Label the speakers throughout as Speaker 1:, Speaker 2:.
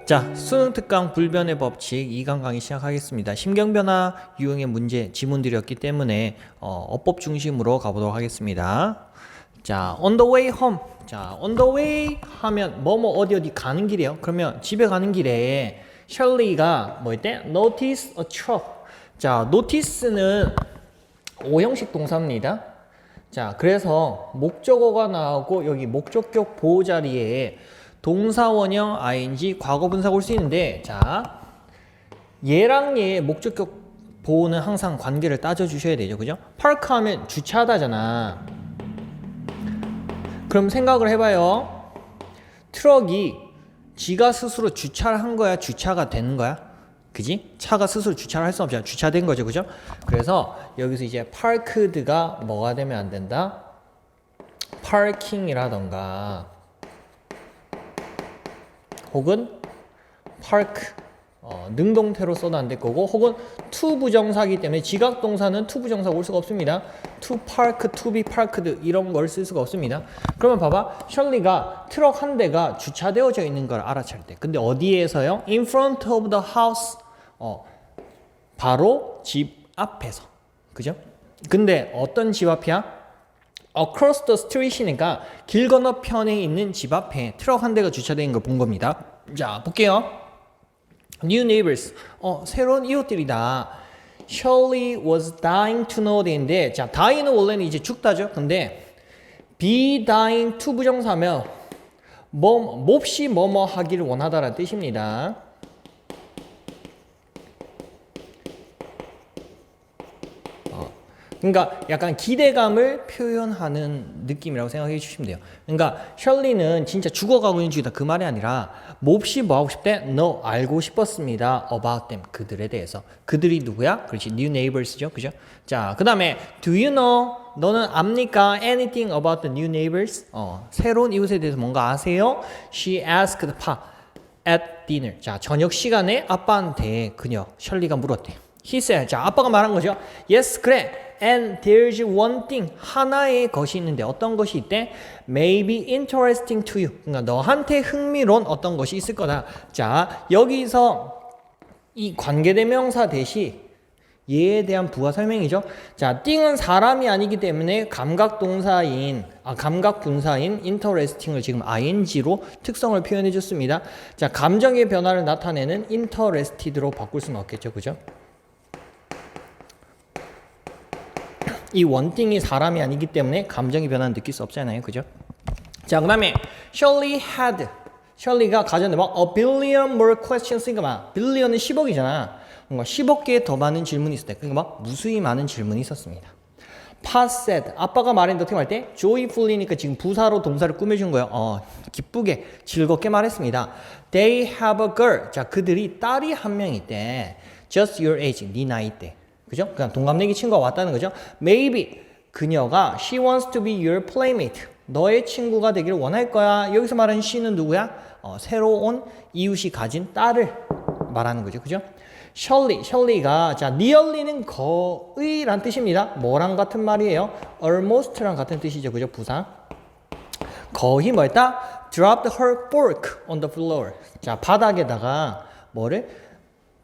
Speaker 1: 자, 수능 특강 불변의 법칙 2강 강의 시작하겠습니다. 심경변화 유형의 문제, 지문들이었기 때문에 어법 중심으로 가보도록 하겠습니다. 자, on the way home. 자, on the way 하면 뭐뭐 어디 가는 길이에요. 그러면 집에 가는 길에 셜리가 뭐 했대? Notice a truck. 자, notice는 5형식 동사입니다. 자, 그래서 목적어가 나오고 여기 목적격 보호 자리에 동사원형 ing 과거분사가 올 수 있는데, 자, 얘랑 얘의 목적격 보호는 항상 관계를 따져주셔야 되죠. 그죠? 파크 하면 주차하다잖아. 그럼 생각을 해봐요. 트럭이 지가 스스로 주차를 한 거야? 주차가 되는 거야? 그지? 차가 스스로 주차를 할 수 없잖아. 주차된 거죠. 그죠? 그래서 여기서 이제 parked가 뭐가 되면 안 된다? parking이라던가 혹은 park 능동태로 써도 안 될 거고, 혹은 to 부정사기 때문에 지각동사는 to 부정사가 올 수가 없습니다. to park, to be parked 이런 걸 쓸 수가 없습니다. 그러면 봐봐, 셜리가 트럭 한 대가 주차되어져 있는 걸 알아챌 때, 근데 어디에서요? In front of the house, 바로 집 앞에서, 그죠? 근데 어떤 집 앞이야? Across the street이니까 길 건너편에 있는 집 앞에 트럭 한 대가 주차되어 있는 걸 본 겁니다. 자, 볼게요. New neighbors. 새로운 이웃들이다. Shirley was dying to know 인데, 자, die는 원래는 이제 죽다죠. 근데 be dying to 부정사면 몹시 뭐뭐 하기를 원하다라는 뜻입니다. 그러니까 약간 기대감을 표현하는 느낌이라고 생각해 주시면 돼요. 그러니까 셜리는 진짜 죽어가고 있는 중이다 그 말이 아니라 몹시 뭐 하고 싶대? No, 알고 싶었습니다. About them, 그들에 대해서. 그들이 누구야? 그렇지, new neighbors죠, 그죠? 자, 그 다음에 do you know? 너는 압니까? Anything about the new neighbors? 새로운 이웃에 대해서 뭔가 아세요? She asked at dinner. 자, 저녁 시간에 아빠한테 셜리가 물었대. He said, 자, 아빠가 말한 거죠. Yes, 그래. And there's one thing, 하나의 것이 있는데 어떤 것이 있대? Maybe interesting to you. 그러니까 너한테 흥미로운 어떤 것이 있을 거다. 자, 여기서 이 관계대명사 대시 얘에 대한 부가 설명이죠. 자, 띵은 사람이 아니기 때문에 감각분사인 interesting을 지금 ing로 특성을 표현해 줬습니다. 자, 감정의 변화를 나타내는 interested로 바꿀 수는 없겠죠, 그죠? 이 원띵이 사람이 아니기 때문에 감정의 변화는 느낄 수 없잖아요, 그죠? 자, 그 다음에 셜리가 가졌는데 막 a billion more questions. 그러니까 막 billion은 10억이잖아. 뭔가 10억 개의 더 많은 질문이 있을 때, 그러니까 막 무수히 많은 질문이 있었습니다. Pa said, 아빠가 말했는데 어떻게 말할 때? joyfully니까 지금 부사로 동사를 꾸며준 거예요. 기쁘게 즐겁게 말했습니다. They have a girl. 자, 그들이 딸이 한 명 있대. Just your age, 네 나이 때. 그죠? 그냥 동갑내기 친구가 왔다는 거죠. Maybe 그녀가 she wants to be your playmate. 너의 친구가 되기를 원할 거야. 여기서 말하는 she는 누구야? 새로 온 이웃이 가진 딸을 말하는 거죠. 그죠? 셜리가 자, nearly는 거의란 뜻입니다. 뭐랑 같은 말이에요? almost랑 같은 뜻이죠. 그죠? 부사. 거의 뭐였다? dropped her fork on the floor. 자, 바닥에다가 뭐를?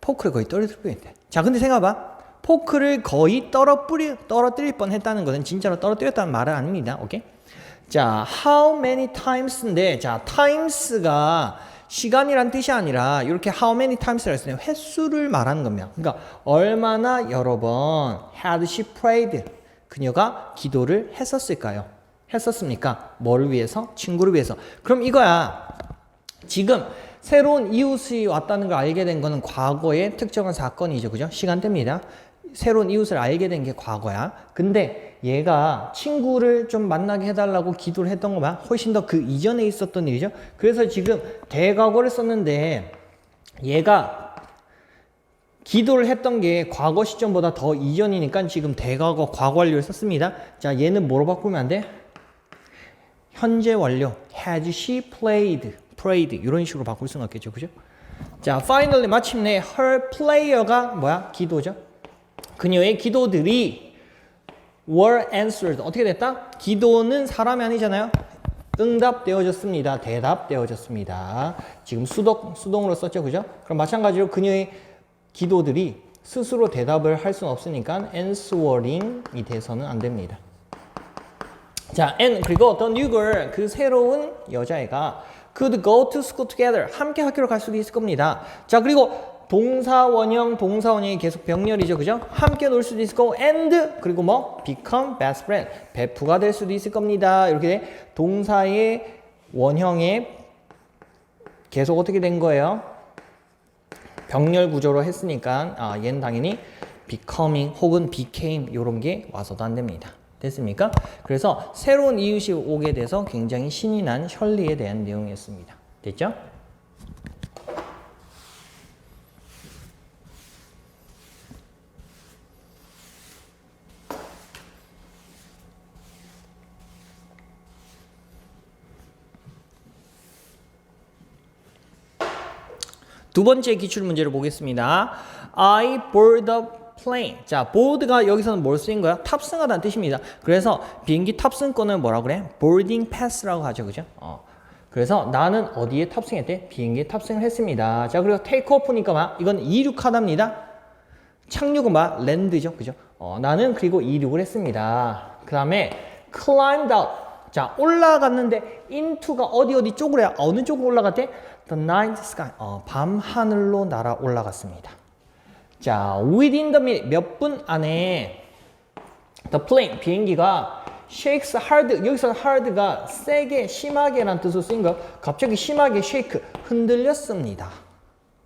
Speaker 1: 포크를 거의 떨어뜨릴 뻔했대. 자, 근데 생각해봐. 포크를 거의 떨어뜨릴 뻔했다는 것은 진짜로 떨어뜨렸다는 말은 아닙니다. 오케이? 자, how many times인데, 자, times가 시간이란 뜻이 아니라 이렇게 how many times라고 했을 때 횟수를 말하는 겁니다. 그러니까 얼마나 여러 번 had she prayed, 그녀가 기도를 했었을까요? 했었습니까? 뭘 위해서? 친구를 위해서. 그럼 이거야. 지금 새로운 이웃이 왔다는 걸 알게 된 거는 과거의 특정한 사건이죠. 그죠? 시간대입니다. 새로운 이웃을 알게 된 게 과거야. 근데 얘가 친구를 좀 만나게 해달라고 기도를 했던 거만 훨씬 더 그 이전에 있었던 일이죠. 그래서 지금 대과거를 썼는데 얘가 기도를 했던 게 과거 시점보다 더 이전이니까 지금 대과거 과거 완료를 썼습니다. 자, 얘는 뭐로 바꾸면 안 돼? 현재 완료. Has she prayed 이런 식으로 바꿀 수는 없겠죠. 그죠? 자, finally 마침내 her prayer가 뭐야? 기도죠. 그녀의 기도들이 were answered. 어떻게 됐다? 기도는 사람이 아니잖아요. 응답되어졌습니다. 대답되어졌습니다. 지금 수동으로 썼죠. 그죠? 그럼 마찬가지로 그녀의 기도들이 스스로 대답을 할 수는 없으니까 answering이 돼서는 안 됩니다. 자, and 그리고 the new girl, 그 새로운 여자애가 could go to school together, 함께 학교를 갈 수도 있을 겁니다. 자, 그리고 동사 원형이 계속 병렬이죠. 그죠? 함께 놀 수도 있을 거고 and 그리고 뭐 become best friend, 베프가 될 수도 있을 겁니다. 이렇게 동사의 원형에 계속 어떻게 된 거예요? 병렬 구조로 했으니까 얘는 당연히 becoming 혹은 became 이런 게 와서도 안 됩니다. 됐습니까? 그래서 새로운 이웃이 오게 돼서 굉장히 신이 난 셜리에 대한 내용이었습니다. 됐죠? 두 번째 기출문제를 보겠습니다. I board the plane. 자, board가 여기서는 뭘 쓰인 거야? 탑승하다는 뜻입니다. 그래서 비행기 탑승권을 뭐라 그래? boarding pass라고 하죠. 그죠? 그래서 나는 어디에 탑승했대? 비행기에 탑승을 했습니다. 자, 그리고 take off니까 이건 이륙하답니다. 착륙은 land죠. 그죠? 나는 그리고 이륙을 했습니다. 그 다음에 climbed out. 자, 올라갔는데 into가 어디 쪽으로 해야 어느 쪽으로 올라갔대? The night sky. 밤 하늘로 날아 올라갔습니다. 자, within the minute. 몇 분 안에 the plane. 비행기가 shakes hard. 여기서 hard가 세게, 심하게라는 뜻으로 쓰인 거. 갑자기 심하게 shake. 흔들렸습니다.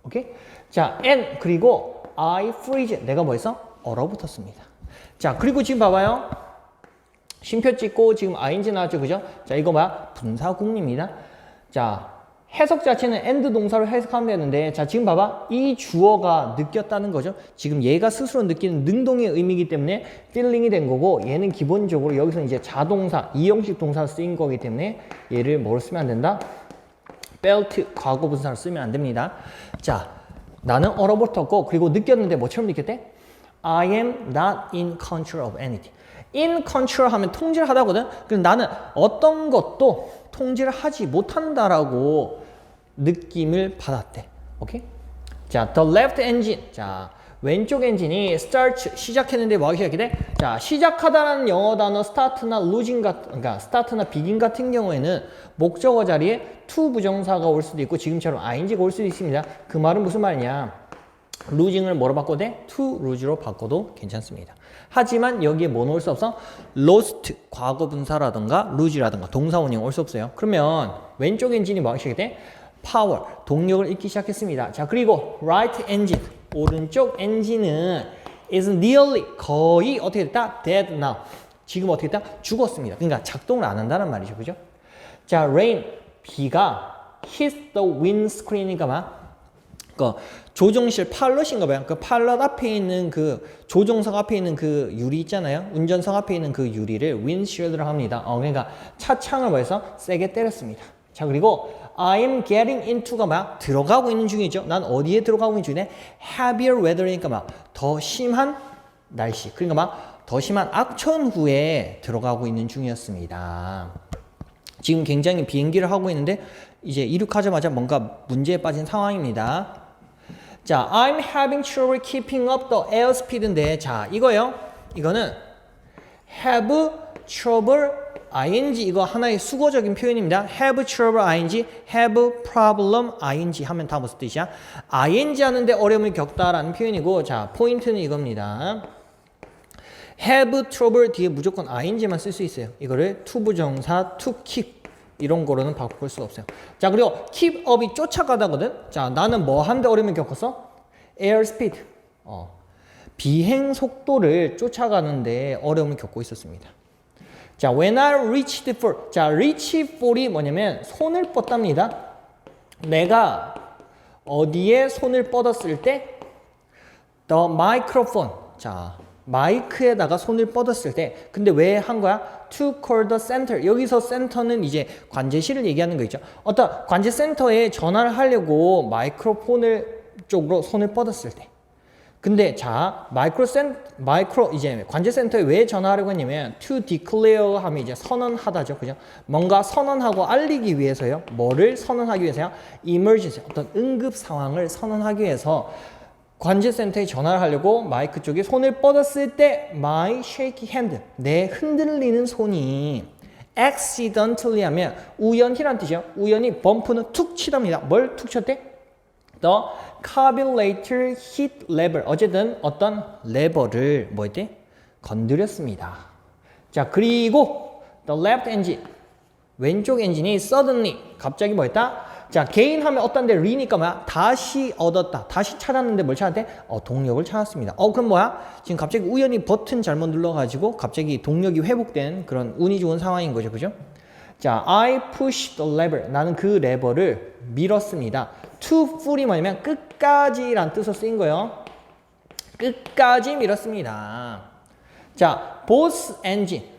Speaker 1: 오케이? 자, and 그리고 I freeze. 내가 뭐 했어? 얼어붙었습니다. 자, 그리고 지금 봐봐요. 쉼표 찍고 지금 ing 나왔죠. 그죠? 자, 이거 분사구문입니다. 자, 해석 자체는 and 동사로 해석하면 되는데, 자, 지금 봐봐. 이 주어가 느꼈다는 거죠. 지금 얘가 스스로 느끼는 능동의 의미이기 때문에 feeling이 된 거고, 얘는 기본적으로 여기서 이제 자동사, 이형식 동사로 쓰인 거기 때문에 얘를 뭐로 쓰면 안 된다? felt, 과거 분사로 쓰면 안 됩니다. 자, 나는 얼어붙었고, 그리고 느꼈는데 뭐처럼 느꼈대? I am not in control of anything. in control 하면 통제를 하다거든. 그래서 나는 어떤 것도 통제를 하지 못한다라고 느낌을 받았대. 오케이? 자, the left engine. 자, 왼쪽 엔진이 start 시작했는데 뭐 하기 시작했대? 자, 시작하다라는 영어 단어 start나 losing 그러니까 start나 begin 같은 경우에는 목적어 자리에 to 부정사가 올 수도 있고 지금처럼 ing가 올 수도 있습니다. 그 말은 무슨 말이냐? losing을 뭐로 바꿔도 돼? to lose로 바꿔도 괜찮습니다. 하지만 여기에 뭐 넣을 수 없어? lost, 과거 분사라든가 lose라든가 동사 원형 올 수 없어요. 그러면 왼쪽 엔진이 뭐 하기 시작했대? power, 동력을 잃기 시작했습니다. 자, 그리고 right engine, 오른쪽 엔진은 is nearly, 거의 어떻게 됐다? dead now. 지금 어떻게 됐다? 죽었습니다. 그러니까 작동을 안 한다는 말이죠. 그죠? 자, rain, 비가 hit the windscreen이니까 그 조종실 팔럿인가 봐요. 그 팔럿 앞에 있는 그 조종석 앞에 있는 그 유리 있잖아요. 운전석 앞에 있는 그 유리를 윈드실드라고 합니다. 그러니까 차창을 뭐해서 세게 때렸습니다. 자, 그리고 I am getting into가 들어가고 있는 중이죠. 난 어디에 들어가고 있는 중이네? heavier weather이니까 더 심한 날씨. 그러니까 더 심한 악천후에 들어가고 있는 중이었습니다. 지금 굉장히 비행기를 하고 있는데 이제 이륙하자마자 뭔가 문제에 빠진 상황입니다. 자, I'm having trouble keeping up the airspeed인데, 자, 이거요. 이거는 have trouble ing 이거 하나의 수거적인 표현입니다. have trouble ing, have problem ing 하면 다 무슨 뜻이야? ing 하는데 어려움을 겪다라는 표현이고, 자, 포인트는 이겁니다. have trouble 뒤에 무조건 ing만 쓸 수 있어요. 이거를 to 부정사 to keep 이런 거로는 바꿀 수 없어요. 자, 그리고 keep up이 쫓아가다거든. 자, 나는 뭐 하는데 어려움을 겪었어? airspeed. 비행 속도를 쫓아가는데 어려움을 겪고 있었습니다. 자, when I reached for. 자, reach for이 뭐냐면 손을 뻗답니다. 내가 어디에 손을 뻗었을 때 the microphone. 자, 마이크에다가 손을 뻗었을 때, 근데 왜 한 거야? To call the center. 여기서 센터는 이제 관제실을 얘기하는 거 있죠. 어떤 관제센터에 전화를 하려고 마이크로폰을 쪽으로 손을 뻗었을 때, 근데 자, 마이크로 이제 관제센터에 왜 전화하려고 했냐면 to declare 하면 이제 선언하다죠. 그죠? 뭔가 선언하고 알리기 위해서요. 뭐를 선언하기 위해서요? emergency, 어떤 응급 상황을 선언하기 위해서 관제센터에 전화를 하려고 마이크 쪽에 손을 뻗었을 때 my shaky hand, 내 흔들리는 손이 accidentally 하면 우연히란 뜻이요. 우연히 범프는 툭 치답니다. 뭘 툭 쳤대? The carburetor hit lever. 어쨌든 어떤 레버를 뭐 했대? 건드렸습니다. 자, 그리고 the left engine. 왼쪽 엔진이 suddenly 갑자기 뭐 했다? 자, gain 하면 어떤데 re니까 뭐야? 다시 얻었다. 다시 찾았는데 뭘 찾았대? 동력을 찾았습니다. 그럼 뭐야? 지금 갑자기 우연히 버튼 잘못 눌러가지고 갑자기 동력이 회복된 그런 운이 좋은 상황인 거죠. 그죠? 자, I pushed the lever. 나는 그 레버를 밀었습니다. to fully 뭐냐면 끝까지란 뜻으로 쓰인 거예요. 끝까지 밀었습니다. 자, both engine.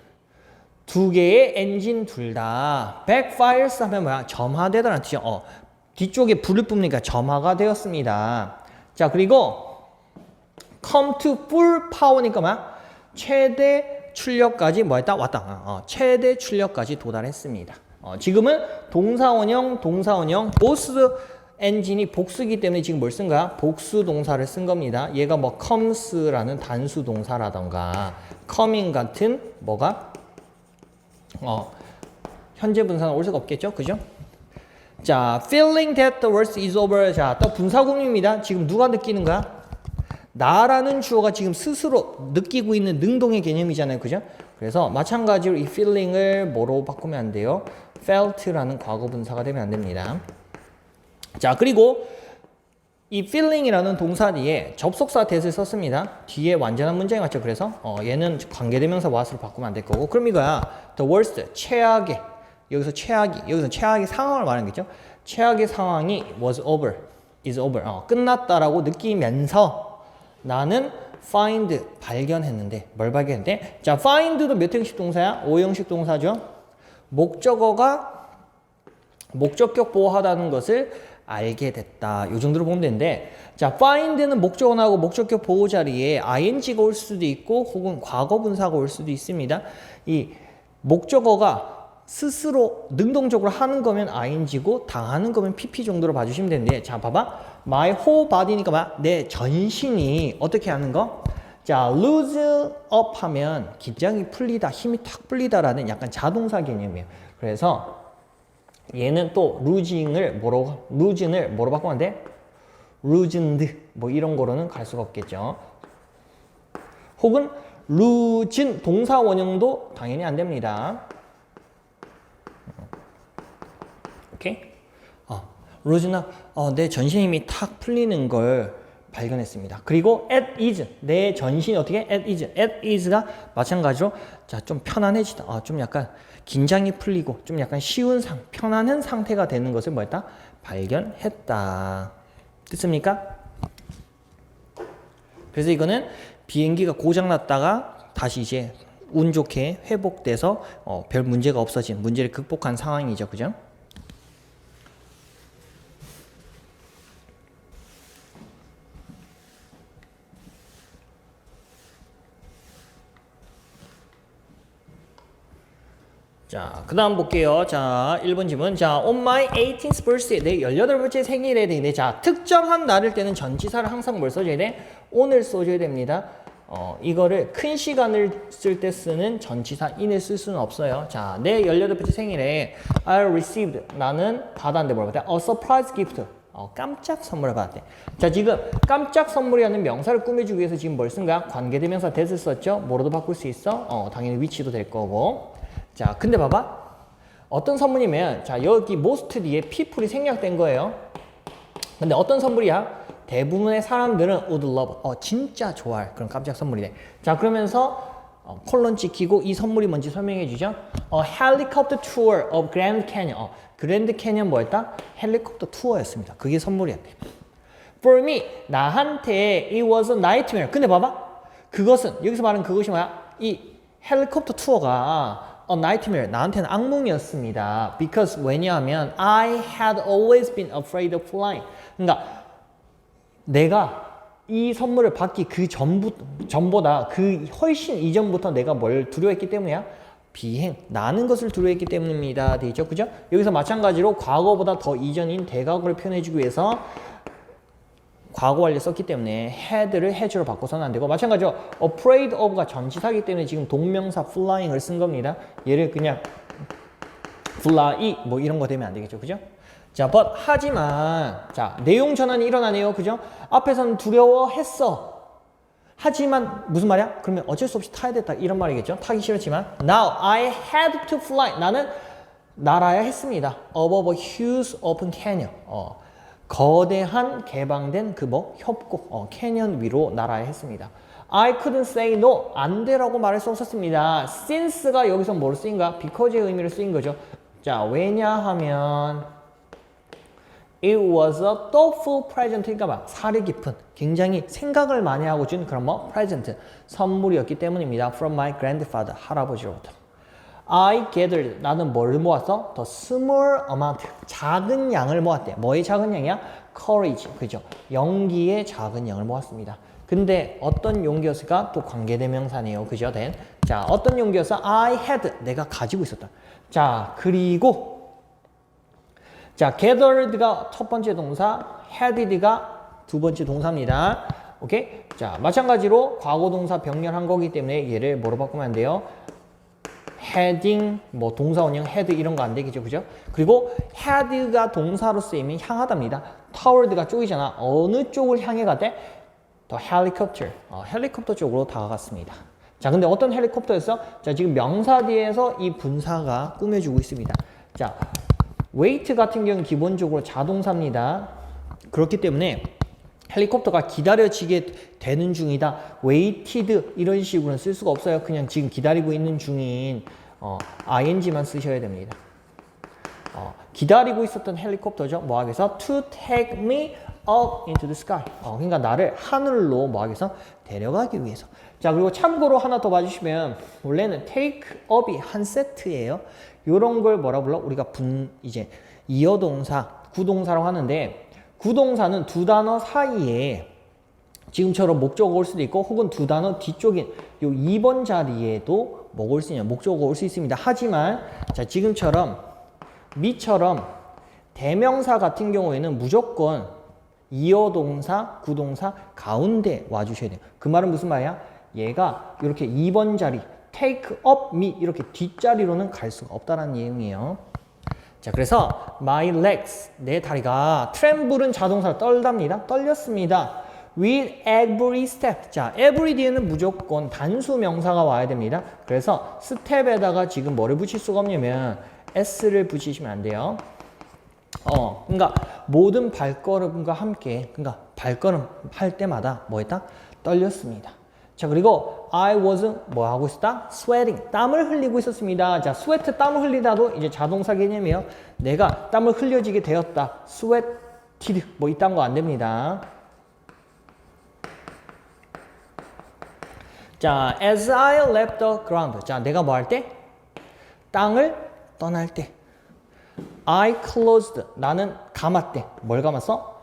Speaker 1: 두 개의 엔진 둘 다 backfires 하면 뭐야? 점화되다라는 뜻이요. 뒤쪽에 불을 뿜으니까 점화가 되었습니다. 자, 그리고 come to full power니까 뭐야? 최대 출력까지 뭐 했다? 왔다. 최대 출력까지 도달했습니다. 지금은 동사원형 both 엔진이 복수기 때문에 지금 뭘 쓴 거야? 복수 동사를 쓴 겁니다. 얘가 뭐 comes라는 단수 동사라던가 coming 같은 뭐가 현재 분사는 올 수가 없겠죠? 그죠? 자, feeling that the worst is over. 자, 또 분사구문입니다. 지금 누가 느끼는 거야? 나라는 주어가 지금 스스로 느끼고 있는 능동의 개념이잖아요. 그죠? 그래서 마찬가지로 이 feeling을 뭐로 바꾸면 안 돼요? felt라는 과거 분사가 되면 안 됩니다. 자, 그리고 이 feeling이라는 동사 뒤에 접속사 that을 썼습니다. 뒤에 완전한 문장이 맞죠? 그래서 얘는 관계대명사 what으로 바꾸면 안 될 거고. 그럼 이거야. The worst, 최악의. 여기서 최악의 상황을 말하는 거죠. 최악의 상황이 was over, is over. 끝났다라고 느끼면서 나는 find, 발견했는데. 뭘 발견했는데? 자, find도 몇 형식 동사야? 5형식 동사죠. 목적어가 목적격 보호하다는 것을 알게 됐다. 이 정도로 보면 되는데, 자, find는 목적어 나오고 목적격 보호 자리에 ing가 올 수도 있고 혹은 과거 분사가 올 수도 있습니다. 이 목적어가 스스로 능동적으로 하는 거면 ing고 당하는 거면 pp 정도로 봐주시면 되는데, 자, 봐봐. my whole body니까 뭐야? 내 전신이 어떻게 하는 거? 자, lose up 하면 긴장이 풀리다, 힘이 탁 풀리다라는 약간 자동사 개념이에요. 그래서 얘는 또 루징을 뭐로 바꾸면 안 돼? 루즌드 뭐 이런 거로는 갈 수가 없겠죠. 혹은 루즌 동사 원형도 당연히 안 됩니다. 오케이? 루즈나 내 전신 힘이 탁 풀리는 걸 발견했습니다. 그리고 at ease, 내 전신이 어떻게? at ease가 마찬가지로 자, 좀 편안해지다. 좀 약간 긴장이 풀리고 좀 약간 쉬운 편안한 상태가 되는 것을 뭐 했다? 발견했다. 됐습니까? 그래서 이거는 비행기가 고장났다가 다시 이제 운 좋게 회복돼서 별 문제가 없어진, 문제를 극복한 상황이죠. 그죠? 자, 그 다음 볼게요. 자, 1번 질문. 자, on my 18th birthday. 내 18번째 생일에 되는데, 자, 특정한 날일 때는 전치사를 항상 뭘 써줘야 돼? 오늘 써줘야 됩니다. 이거를 큰 시간을 쓸 때 쓰는 전치사 in을 쓸 수는 없어요. 자, 내 18번째 생일에 I received. 나는 받았는데 뭘 받았대? A surprise gift. 깜짝 선물을 받았대. 자, 지금 깜짝 선물이라는 명사를 꾸며주기 위해서 지금 뭘 쓴 거야? 관계대명사 that을 썼죠? 뭐로도 바꿀 수 있어? 당연히 위치도 될 거고. 자, 근데 봐봐. 어떤 선물이면, 자, 여기 most 뒤에 people이 생략된 거예요. 근데 어떤 선물이야? 대부분의 사람들은 would love. 진짜 좋아할 그런 깜짝 선물이네. 자, 그러면서 콜론 찍히고 이 선물이 뭔지 설명해 주죠. helicopter tour of Grand Canyon. 그랜드 캐니언 뭐였다? 헬리콥터 투어였습니다. 그게 선물이었대. For me, 나한테 it was a nightmare. 근데 봐봐. 그것은, 여기서 말하는 그것이 뭐야? 이 헬리콥터 투어가 a nightmare, 나한테는 악몽이었습니다. Because 왜냐하면 I had always been afraid of flying. 그러니까 내가 이 선물을 받기 그 전보다 그 훨씬 이전부터 내가 뭘 두려워했기 때문이야? 비행, 나는 것을 두려워했기 때문입니다. 되죠? 그죠? 여기서 마찬가지로 과거보다 더 이전인 대과거를 표현해주기 위해서 과거 완료 썼기 때문에 had를 has로 바꿔서는 안 되고, 마찬가지로 afraid of가 전치사이기 때문에 지금 동명사 flying을 쓴 겁니다. 얘를 그냥 fly 뭐 이런 거 되면 안 되겠죠. 그죠? 자, but 하지만 자, 내용 전환이 일어나네요. 그죠? 앞에서는 두려워했어. 하지만 무슨 말이야? 그러면 어쩔 수 없이 타야 됐다 이런 말이겠죠. 타기 싫었지만 now I had to fly. 나는 날아야 했습니다. above a huge open canyon. 거대한 개방된 그 협곡, 캐년 위로 날아야 했습니다. I couldn't say no. 안 되라고 말할 수 없었습니다. since가 여기서 뭘 쓰인가? because의 의미를 쓰인 거죠. 자, 왜냐하면 it was a thoughtful present. 그러니까 사려 깊은, 굉장히 생각을 많이 하고 준 그런 present, 선물이었기 때문입니다. from my grandfather, 할아버지로부터. I gathered, 나는 뭘 모았어? The small amount, 작은 양을 모았대. 뭐의 작은 양이야? courage, 그죠? 용기의 작은 양을 모았습니다. 근데 어떤 용기였을까? 또 관계대명사네요. 그죠? then. 자, 어떤 용기였어? I had, 내가 가지고 있었다. 자, 그리고 자, gathered가 첫 번째 동사, had가 두 번째 동사입니다. 오케이? 자, 마찬가지로 과거 동사 병렬한 거기 때문에 얘를 뭐로 바꾸면 안 돼요? heading, 동사 원형 had 이런 거 안 되겠죠. 그죠? 그리고 had가 동사로 쓰이면 향하답니다. toward가 쪽이잖아. 어느 쪽을 향해 가대? The helicopter. 헬리콥터 쪽으로 다가갔습니다. 자, 근데 어떤 헬리콥터였어? 자, 지금 명사 뒤에서 이 분사가 꾸며주고 있습니다. 자, wait 같은 경우는 기본적으로 자동사입니다. 그렇기 때문에 헬리콥터가 기다려지게 되는 중이다. waited 이런 식으로는 쓸 수가 없어요. 그냥 지금 기다리고 있는 중인 ing만 쓰셔야 됩니다. 기다리고 있었던 헬리콥터죠. 뭐 하기 위해서? to take me up into the sky. 그러니까 나를 하늘로 뭐 하기 위해서? 데려가기 위해서. 자, 그리고 참고로 하나 더 봐주시면 원래는 take up이 한 세트예요. 요런 걸 뭐라 불러? 우리가 이제 이어동사, 구동사라고 하는데, 구동사는 두 단어 사이에 지금처럼 목적어가 올 수도 있고, 혹은 두 단어 뒤쪽인 요 2번 자리에도 뭐가 올 수 있냐? 목적어가 올 수 있습니다. 하지만 자, 지금처럼 미처럼 대명사 같은 경우에는 무조건 이어동사, 구동사 가운데 와주셔야 돼요. 그 말은 무슨 말이야? 얘가 이렇게 2번 자리, take up me 이렇게 뒷자리로는 갈 수가 없다는 내용이에요. 자, 그래서 my legs, 내 다리가 tremble은 자동사로 떨답니다. 떨렸습니다. with every step. 자, every 뒤에는 무조건 단수 명사가 와야 됩니다. 그래서 스텝에다가 지금 뭐를 붙일 수가 없냐면 s를 붙이시면 안 돼요. 그러니까 모든 발걸음과 함께, 그러니까 발걸음 할 때마다 뭐 했다? 떨렸습니다. 자, 그리고 I was 뭐 하고 있었다? sweating. 땀을 흘리고 있었습니다. 자, sweat 땀을 흘리다도 이제 자동사 개념이에요. 내가 땀을 흘려지게 되었다. sweated 뭐 이딴 거 안 됩니다. 자, as I left the ground. 자, 내가 뭐 할 때? 땅을 떠날 때. I closed. 나는 감았대. 뭘 감았어?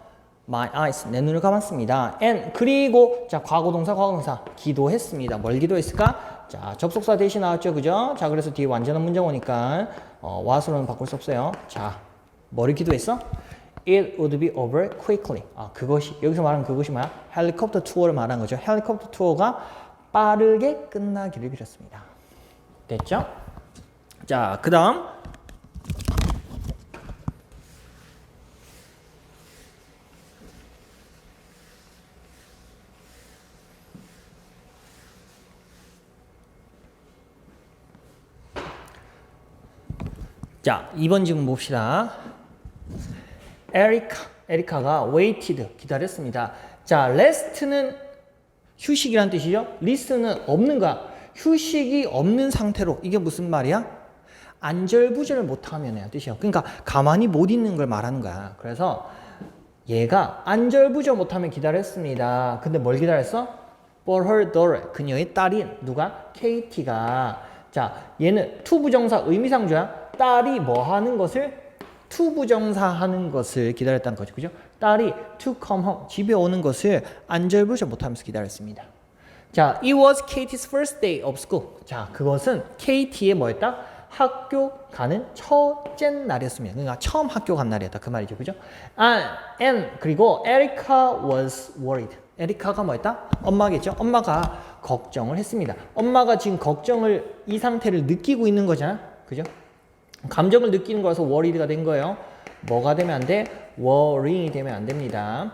Speaker 1: My eyes. 내 눈을 감았습니다. And 그리고 자, 과거동사, 과거동사. 기도했습니다. 뭘 기도했을까? 자, 접속사 대신 나왔죠. 그죠? 자, 그래서 뒤에 완전한 문장 오니까 what으로는 바꿀 수 없어요. 자, 뭐를 기도했어? It would be over quickly. 그것이, 여기서 말하는 그것이 뭐야? 헬리콥터 투어를 말한 거죠. 헬리콥터 투어가 빠르게 끝나기를 빌었습니다. 됐죠? 자, 그 다음 자, 2번 질문 봅시다. 에리카가 waited, 기다렸습니다. 자, rest는 휴식이란 뜻이죠. rest는 없는 거야. 휴식이 없는 상태로. 이게 무슨 말이야? 안절부절을 못하면 뜻이야. 그러니까 가만히 못 있는 걸 말하는 거야. 그래서 얘가 안절부절 못하면 기다렸습니다. 근데 뭘 기다렸어? For her daughter, 그녀의 딸인 누가? KT가. 자, 얘는 투부정사 의미상주야. 딸이 뭐 하는 것을 to 부정사 하는 것을 기다렸다는 거죠. 그죠? 딸이 to come home, 집에 오는 것을 안절부절 못하면서 기다렸습니다. 자, it was Katie's first day of school. 자, 그것은 KT의 뭐였다? 학교 가는 첫째 날이었습니다. 그러니까 처음 학교 간 날이었다. 그 말이죠. 그죠? And 그리고 Erica was worried. 에리카가 뭐였다? 엄마겠죠? 엄마가 걱정을 했습니다. 엄마가 지금 이 상태를 느끼고 있는 거잖아. 그죠? 감정을 느끼는 거라서 worried가 된 거예요. 뭐가 되면 안 돼? worrying이 되면 안 됩니다.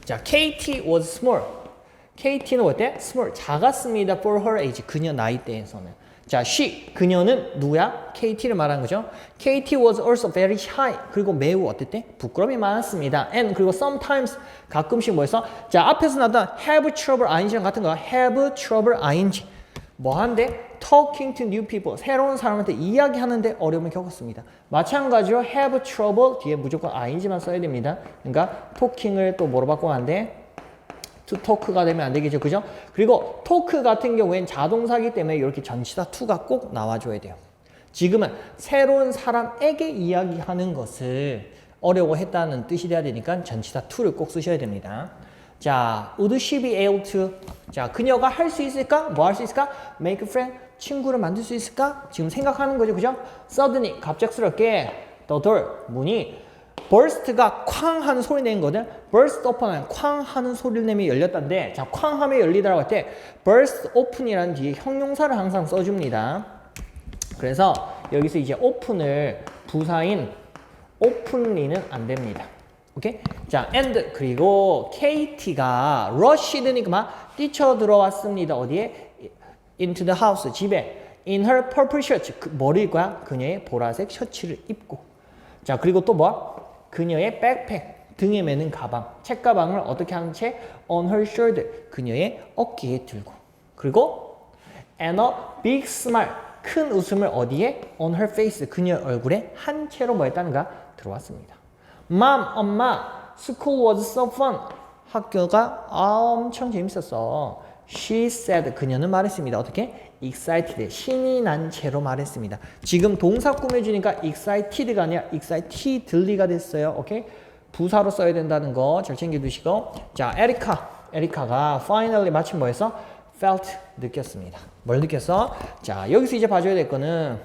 Speaker 1: 자, Katie was small. Katie는 뭐였대? small. 작았습니다. for her age. 그녀 나이대에서는. 자, 그녀는 누구야? Katie를 말한 거죠. Katie was also very shy. 그리고 매우 어땠대? 부끄러움이 많았습니다. And 그리고 sometimes 가끔씩 뭐였어? 자, 앞에서 나왔던 have trouble ing랑 같은 거. have trouble ing. 뭐 한대? talking to new people. 새로운 사람한테 이야기하는데 어려움을 겪었습니다. 마찬가지로 have trouble 뒤에 무조건 ing만 써야 됩니다. 그러니까 talking을 또 뭐로 바꾸면 안 돼? to talk가 되면 안 되겠죠. 그죠? 그리고 talk 같은 경우엔 자동사기 때문에 이렇게 전치사 to가 꼭 나와줘야 돼요. 지금은 새로운 사람에게 이야기하는 것을 어려워했다는 뜻이 돼야 되니까 전치사 to를 꼭 쓰셔야 됩니다. 자, would she be able to? 자, 그녀가 할 수 있을까? 뭐 할 수 있을까? make a friend? 친구를 만들 수 있을까? 지금 생각하는 거죠. 그죠? suddenly, 갑작스럽게 the door, 문이 burst가 쾅 하는 소리 내는 거든. burst open은 쾅 하는 소리를 내면 열렸다는데, 자, 쾅 하면 열리더라고 할 때 burst open이라는 뒤에 형용사를 항상 써줍니다. 그래서 여기서 이제 open을 부사인 openly는 안 됩니다. 오케이? 자, and 그리고 Katie가 rushed니까 막 뛰쳐 들어왔습니다. 어디에? into the house, 집에. in her purple shirt, 머리일 거야. 그녀의 보라색 셔츠를 입고. 자, 그리고 또 뭐? 그녀의 백팩, 등에 매는 가방, 책가방을 어떻게 하는 채? on her shoulder, 그녀의 어깨에 들고. 그리고 and a big smile, 큰 웃음을 어디에? on her face, 그녀 얼굴에 한 채로 뭐 했다는가? 들어왔습니다. Mom, 엄마, school was so fun. 학교가 엄청 재밌었어. She said, 그녀는 말했습니다. 어떻게? excited, 신이 난 채로 말했습니다. 지금 동사 꾸며주니까 excited가 아니라 excitedly가 됐어요. 오케이? 부사로 써야 된다는 거 잘 챙겨두시고. 자, 에리카가 finally 마침 뭐 했어? felt, 느꼈습니다. 뭘 느꼈어? 자, 여기서 이제 봐줘야 될 거는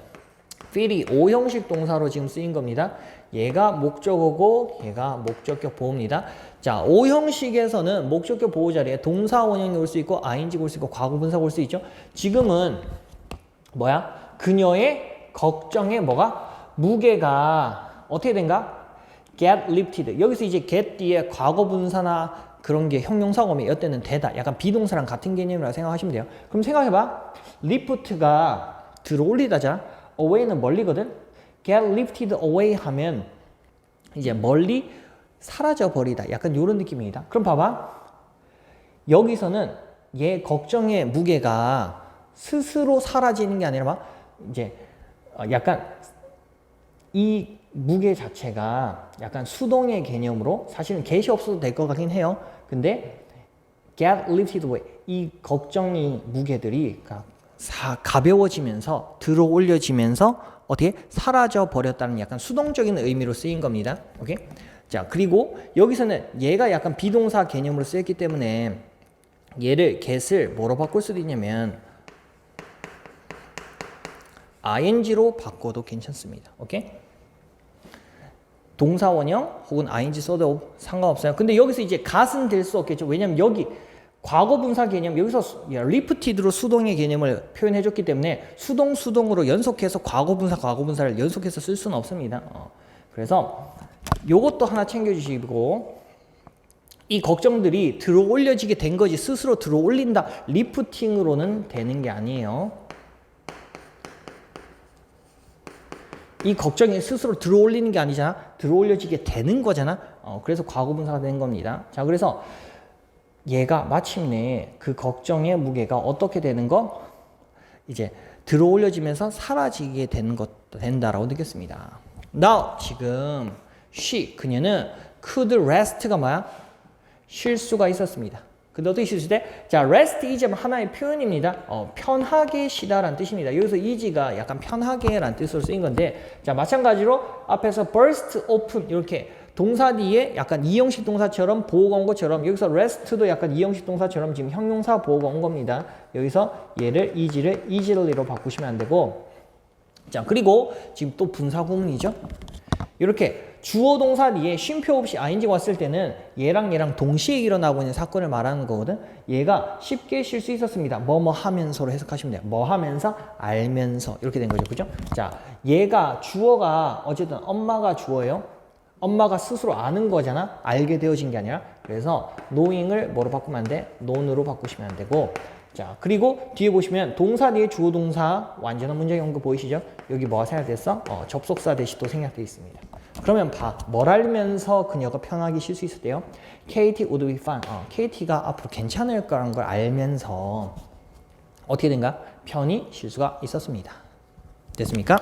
Speaker 1: feel이 5형식 동사로 지금 쓰인 겁니다. 얘가 목적어고 얘가 목적격 보호입니다. 자, 5형식에서는 목적격 보호 자리에 동사 원형이 올 수 있고 ing가 올 수 있고 과거분사가 올 수 있죠. 지금은 뭐야? 그녀의 걱정에 뭐가? 무게가 어떻게 된가? get lifted. 여기서 이제 get 뒤에 과거분사나 그런 게 형용사가 오면 이때는 되다. 약간 비동사랑 같은 개념이라고 생각하시면 돼요. 그럼 생각해봐. lift가 들어 올리다잖아. away는 멀리거든. get lifted away 하면 이제 멀리 사라져 버리다. 약간 이런 느낌입니다. 그럼 봐봐. 여기서는 얘 걱정의 무게가 스스로 사라지는 게 아니라 막 이제 약간 이 무게 자체가 약간 수동의 개념으로 사실은 get이 없어도 될 것 같긴 해요. 근데 get lifted away, 이 걱정의 무게들이 가벼워지면서 들어 올려지면서 어떻게 사라져 버렸다는 약간 수동적인 의미로 쓰인 겁니다. 오케이? 자, 그리고 여기서는 얘가 약간 비동사 개념으로 쓰였기 때문에 얘를 get을 뭐로 바꿀 수도 있냐면 ing로 바꿔도 괜찮습니다. 오케이? 동사 원형 혹은 ing 써도 상관없어요. 근데 여기서 이제 gat은 될 수 없겠죠. 왜냐면 여기 과거분사 개념, 여기서 리프티드로 수동의 개념을 표현해줬기 때문에 수동으로 연속해서 과거분사를 연속해서 쓸 수는 없습니다. 그래서 요것도 하나 챙겨주시고, 이 걱정들이 들어 올려지게 된 거지 스스로 들어 올린다, 리프팅으로는 되는 게 아니에요. 이 걱정이 스스로 들어 올리는 게 아니잖아. 들어 올려지게 되는 거잖아. 그래서 과거분사가 된 겁니다. 자, 그래서 얘가 마침내 그 걱정의 무게가 어떻게 되는 거? 이제 들어 올려지면서 사라지게 되는 것도 된다라고 느꼈습니다. Now, 지금 그녀는 could rest가 뭐야? 쉴 수가 있었습니다. 근데 어떻게 쓸 때? 자, rest easy는 하나의 표현입니다. 편하게 쉬다라는 뜻입니다. 여기서 easy가 약간 편하게라는 뜻으로 쓰인 건데, 자, 마찬가지로 앞에서 burst open 이렇게 동사 뒤에 약간 이형식 동사처럼 보호가 온 것처럼 여기서 rest도 약간 이형식 동사처럼 지금 형용사 보호가 온 겁니다. 여기서 얘를 easy를 easily,로 바꾸시면 안 되고, 자, 그리고 지금 또 분사 구문이죠. 이렇게 주어 동사 뒤에 쉼표 없이 ing가 왔을 때는 얘랑 동시에 일어나고 있는 사건을 말하는 거거든. 얘가 쉽게 쉴 수 있었습니다. 뭐뭐 하면서로 해석하시면 돼요. 뭐 하면서, 알면서 이렇게 된 거죠. 그죠? 자, 얘가 주어가 어쨌든 엄마가 주어예요. 엄마가 스스로 아는 거잖아. 알게 되어진 게 아니라. 그래서 knowing을 뭐로 바꾸면 안 돼? known으로 바꾸시면 안 되고. 자, 그리고 뒤에 보시면 동사 뒤에 주어 동사 완전한 문장이 온 거 보이시죠? 여기 뭐가 생략됐어? 접속사 대시 또 생략되어 있습니다. 그러면 뭘 알면서 그녀가 편하게 쉴 수 있었대요? Katie would be fine. Katie가 앞으로 괜찮을 거라는 걸 알면서 어떻게 된가? 편히 쉴 수가 있었습니다. 됐습니까?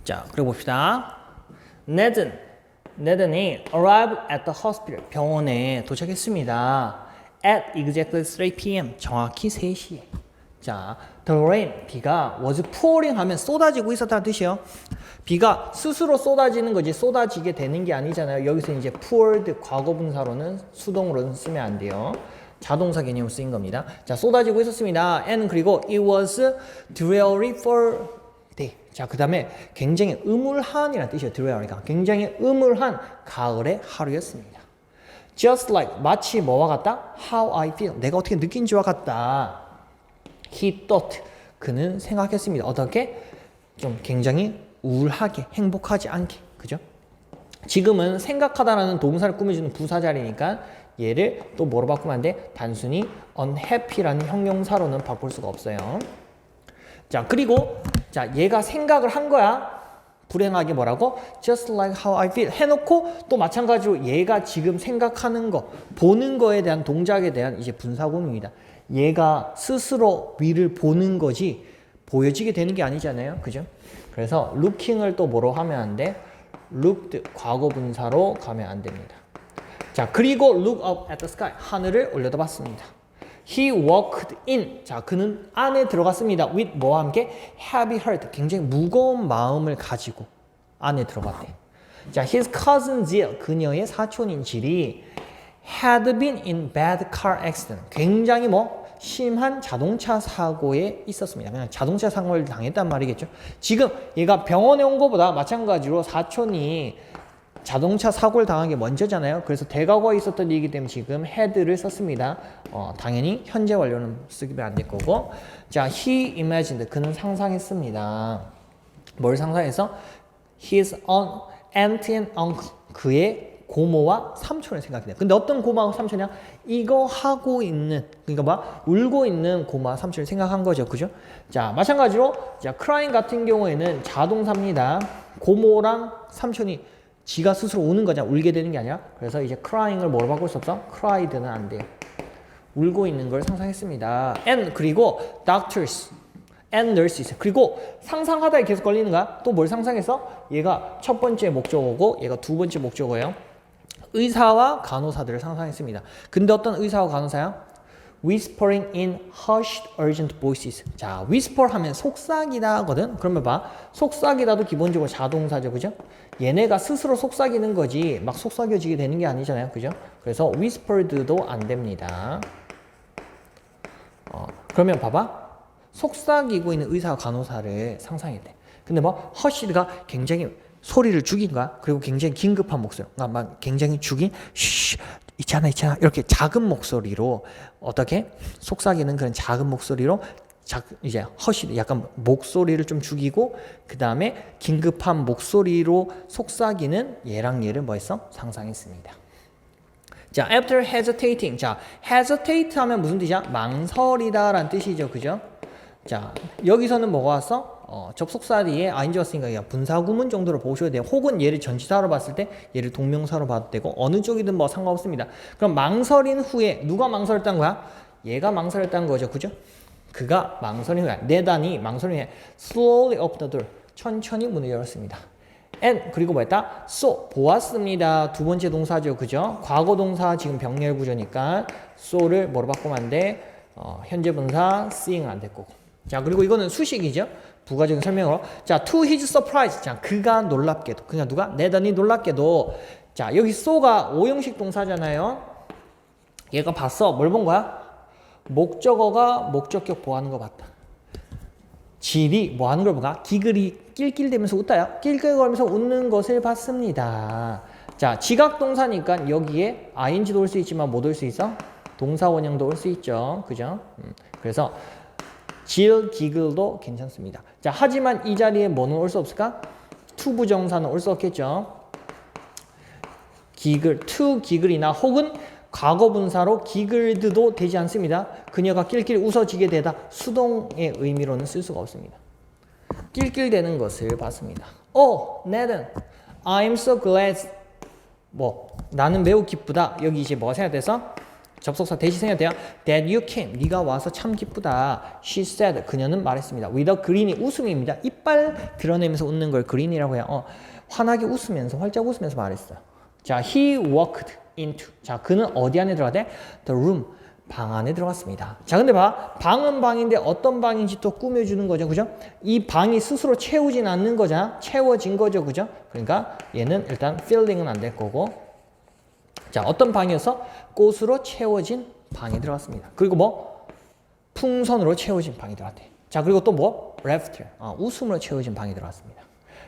Speaker 1: 자, 그리고 봅시다. Ned은 arrived at the hospital. 병원에 도착했습니다. At exactly 3 p.m. 정확히 3시에. 자, the rain, 비가 was pouring 하면 쏟아지고 있었다는 뜻이에요. 비가 스스로 쏟아지는 거지 쏟아지게 되는 게 아니잖아요. 여기서 이제 poured 과거분사로는 수동으로는 쓰면 안 돼요. 자동사 개념으로 쓰인 겁니다. 자, 쏟아지고 있었습니다. And 그리고 it was dreary for day. 자, 그 다음에 굉장히 음울한이라는 뜻이에요. dreary가 굉장히 음울한 가을의 하루였습니다. Just like 마치 뭐와 같다? How I feel. 내가 어떻게 느낀지와 같다. He thought. 그는 생각했습니다. 어떻게? 좀 굉장히 우울하게, 행복하지 않게. 그죠? 지금은 생각하다라는 동사를 꾸며주는 부사 자리니까 얘를 또 뭐로 바꾸면 안 돼? 단순히 unhappy라는 형용사로는 바꿀 수가 없어요. 자, 그리고 자, 얘가 생각을 한 거야. 불행하게 뭐라고? Just like how I feel 해놓고 또 마찬가지로 얘가 지금 생각하는 거, 보는 거에 대한 동작에 대한 이제 분사구문입니다. 얘가 스스로 위를 보는 거지 보여지게 되는 게 아니잖아요. 그죠? 그래서 looking을 또 뭐로 하면 안 돼? looked 과거 분사로 가면 안 됩니다. 자, 그리고 look up at the sky 하늘을 올려다봤습니다. He walked in. 자, 그는 안에 들어갔습니다. with 뭐와 함께? heavy heart. 굉장히 무거운 마음을 가지고 안에 들어갔대. 자, his cousin Jill. 그녀의 사촌인 질이 had been in bad car accident. 굉장히 심한 자동차 사고에 있었습니다. 그냥 자동차 사고를 당했단 말이겠죠. 지금 얘가 병원에 온 것보다 마찬가지로 사촌이 자동차 사고를 당한 게 먼저잖아요. 그래서 대과거에 있었던 일이기 때문에 지금 had를 썼습니다. 당연히 현재 완료는 쓰기도 안 될 거고. 자, he imagined. 그는 상상했습니다. 뭘 상상해서? His aunt and uncle. 그의 고모와 삼촌을 생각해요. 근데 어떤 고모와 삼촌이야? 이거 하고 있는, 그러니까 울고 있는 고모와 삼촌을 생각한 거죠. 그죠? 자, 마찬가지로 자, crying 같은 경우에는 자동사입니다. 고모랑 삼촌이 지가 스스로 우는 거잖아. 울게 되는 게 아니라. 그래서 이제 crying을 뭐로 바꿀 수 없어? cried는 안 돼요. 울고 있는 걸 상상했습니다. and 그리고 doctors and nurses. 그리고 상상하다에 계속 걸리는 거야. 또 뭘 상상했어? 얘가 첫 번째 목적어고 얘가 두 번째 목적어예요. 의사와 간호사들을 상상했습니다. 근데 어떤 의사와 간호사야? Whispering in hushed urgent voices. 자, whisper 하면 속삭이다 하거든. 그러면 속삭이다도 기본적으로 자동사죠. 그죠? 얘네가 스스로 속삭이는 거지 막 속삭여지게 되는 게 아니잖아요. 그죠? 그래서 whispered도 안 됩니다. 그러면 속삭이고 있는 의사와 간호사를 상상했대. 근데 hushed가 굉장히 소리를 죽인 거야. 그리고 굉장히 긴급한 목소리. 막 굉장히 죽인 쉬 있잖아 이렇게 작은 목소리로 어떻게 속삭이는 그런 작은 목소리로 이제 허시 약간 목소리를 좀 죽이고 그 다음에 긴급한 목소리로 속삭이는 얘랑 얘를 상상했습니다. 자, after hesitating. 자, hesitate 하면 무슨 뜻이야? 망설이다라는 뜻이죠. 그죠? 자, 여기서는 뭐가 왔어? 접속사 뒤에 ing가 왔으니까 그냥 분사구문 정도로 보셔야 돼요. 혹은 얘를 전치사로 봤을 때 얘를 동명사로 봐도 되고 어느 쪽이든 뭐 상관없습니다. 그럼 망설인 후에 누가 망설였다는 거야? 얘가 망설였다는 거죠. 그죠? 그가 망설인 후에 내단이 망설인 후에 slowly opened the door. 천천히 문을 열었습니다. and 그리고 뭐였다? saw 보았습니다. 두 번째 동사죠. 그죠? 과거 동사 지금 병렬 구조니까 saw를 뭐로 바꾸면 안 돼? 현재 분사 seeing은 안 될 거고. 자, 그리고 이거는 수식이죠. 부가적인 설명으로. 자, to his surprise. 자, 그가 놀랍게도. 그냥 누가? 내단이 놀랍게도. 자, 여기 saw가 오형식 동사잖아요. 얘가 봤어. 뭘 본 거야? 목적어가 목적격 보하는 거 봤다. 질이 뭐 하는 걸 볼까? 기글이 낄낄대면서 웃다요. 낄낄거리면서 웃는 것을 봤습니다. 자, 지각동사니까 여기에 ing도 올 수 있지만 못 올 수 있어? 동사 원형도 올 수 있죠. 그죠? 그래서 질, 기글도 괜찮습니다. 자, 하지만 이 자리에 뭐는 올 수 없을까? to 부정사는 올 수 없겠죠. 기글, to 기글이나 혹은 과거 분사로 기글드도 되지 않습니다. 그녀가 낄낄 웃어지게 되다 수동의 의미로는 쓸 수가 없습니다. 낄낄대는 것을 봤습니다. Ned은 I'm so glad. 나는 매우 기쁘다. 여기 이제 뭐가 생각돼서? 접속사 대시 생각돼요. That you came. 네가 와서 참 기쁘다. She said. 그녀는 말했습니다. With a grin이 웃음입니다. 이빨 드러내면서 웃는 걸 grin이라고 해요. 환하게 웃으면서 활짝 웃으면서 말했어요. 자, he walked into. 자, 그는 어디 안에 들어가대? The room. 방 안에 들어갔습니다. 자, 근데 봐. 방은 방인데 어떤 방인지 또 꾸며주는 거죠. 그죠? 이 방이 스스로 채우진 않는 거잖아. 채워진 거죠. 그죠? 그러니까 얘는 일단 filling은 안 될 거고. 자, 어떤 방이어서 꽃으로 채워진 방에 들어갔습니다. 그리고 풍선으로 채워진 방에 들어갔대. 자, 그리고 또 laughter. 웃음으로 채워진 방에 들어갔습니다.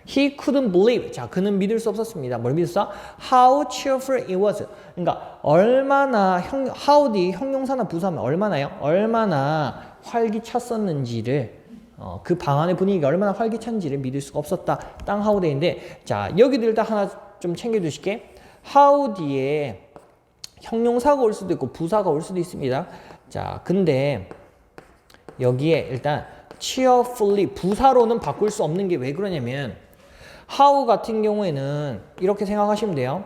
Speaker 1: He couldn't believe. 자, 그는 믿을 수 없었습니다. 뭘 믿었어? How cheerful it was. 그러니까 얼마나 how 뒤 형용사나 부사면 얼마나요? 얼마나 활기찼었는지를 그 방 안의 분위기가 얼마나 활기찬지를 믿을 수가 없었다. 땅 how 데이인데 자, 여기도 일단 하나 좀 챙겨주실게. how 뒤에 형용사가 올 수도 있고 부사가 올 수도 있습니다. 자, 근데 여기에 일단 cheerfully 부사로는 바꿀 수 없는 게 왜 그러냐면 how 같은 경우에는 이렇게 생각하시면 돼요.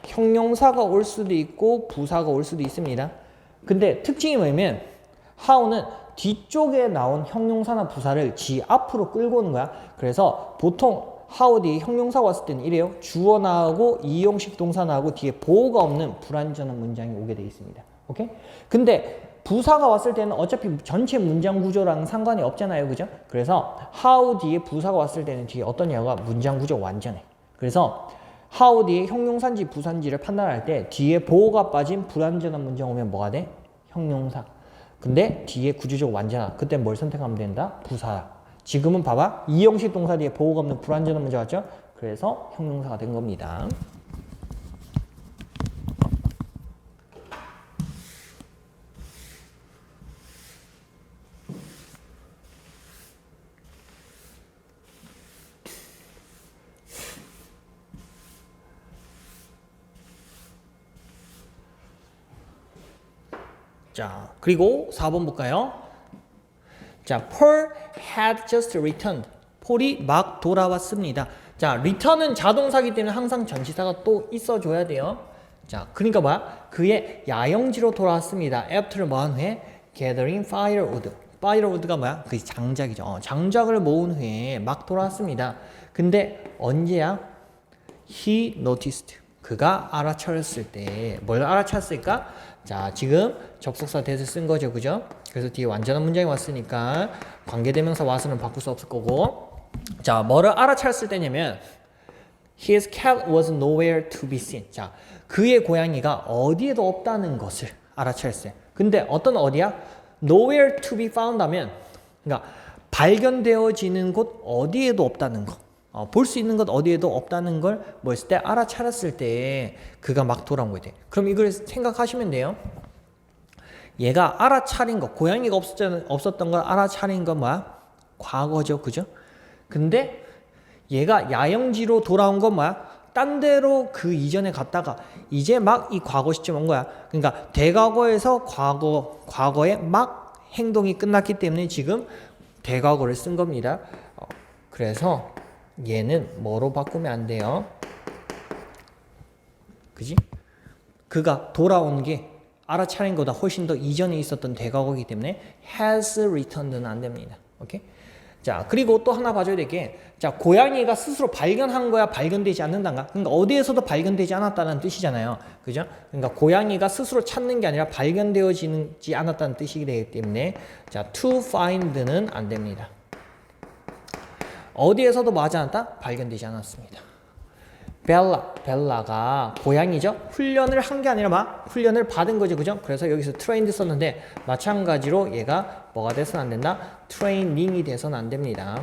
Speaker 1: 형용사가 올 수도 있고 부사가 올 수도 있습니다. 근데 특징이 뭐냐면 how는 뒤쪽에 나온 형용사나 부사를 지 앞으로 끌고 오는 거야. 그래서 보통 how 뒤에 형용사가 왔을 때는 이래요. 주어 나오고 이용식 동사 나오고 뒤에 보호가 없는 불완전한 문장이 오게 돼 있습니다. 오케이? 근데 부사가 왔을 때는 어차피 전체 문장 구조랑 상관이 없잖아요. 그죠? 그래서 how 뒤에 부사가 왔을 때는 뒤에 어떤 냐가 문장 구조 완전해. 그래서 how 뒤에 형용사인지 부사인지를 판단할 때 뒤에 보호가 빠진 불완전한 문장 오면 뭐가 돼? 형용사. 근데 뒤에 구조적 완전하. 그때 뭘 선택하면 된다? 부사. 지금은 봐봐. 이형식 동사 뒤에 보호가 없는 불완전한 문장 왔죠? 그래서 형용사가 된 겁니다. 자, 그리고 4번 볼까요? 자, Paul had just returned. 폴이 막 돌아왔습니다. 자, return은 자동사기 때문에 항상 전치사가 또 있어줘야 돼요. 자, 그러니까 뭐야? 그의 야영지로 돌아왔습니다. After 뭐한 후에 gathering firewood. firewood가 뭐야? 그 장작이죠. 장작을 모은 후에 막 돌아왔습니다. 근데 언제야? He noticed. 그가 알아차렸을 때 뭘 알아찼을까? 자, 지금 접속사 that을 쓴 거죠. 그죠? 그래서 뒤에 완전한 문장이 왔으니까 관계대명사 was는 바꿀 수 없을 거고. 자, 뭐를 알아차렸을 때냐면 His cat was nowhere to be seen. 자, 그의 고양이가 어디에도 없다는 것을 알아차렸어요. 근데 어떤 어디야? Nowhere to be found 하면 그러니까 발견되어지는 곳 어디에도 없다는 거. 볼 수 있는 것 어디에도 없다는 걸 뭐 했을 때 알아차렸을 때 그가 막 돌아온 거예요. 그럼 이걸 생각하시면 돼요. 얘가 알아차린 거, 고양이가 없었던 걸 알아차린 건 뭐야? 과거죠. 그죠? 근데 얘가 야영지로 돌아온 건 뭐야? 딴 데로 그 이전에 갔다가 이제 막 이 과거 시점 온 거야. 그러니까 대과거에서 과거에 막 행동이 끝났기 때문에 지금 대과거를 쓴 겁니다. 그래서 얘는 뭐로 바꾸면 안 돼요? 그지? 그가 돌아온 게 알아차린 것보다 훨씬 더 이전에 있었던 대과거이기 때문에 has returned는 안 됩니다. 오케이? 자, 그리고 또 하나 봐줘야 될 게, 자, 고양이가 스스로 발견한 거야, 발견되지 않는단가? 그러니까 어디에서도 발견되지 않았다는 뜻이잖아요. 그죠? 그러니까 고양이가 스스로 찾는 게 아니라 발견되어지지 않았다는 뜻이기 되기 때문에, 자, to find는 안 됩니다. 어디에서도 뭐 하지 않았다? 발견되지 않았습니다. 벨라가 고양이죠. 훈련을 한 게 아니라 막 훈련을 받은 거죠. 그죠? 그래서 여기서 trained 썼는데 마찬가지로 얘가 뭐가 돼서는 안 된다? training이 돼서는 안 됩니다.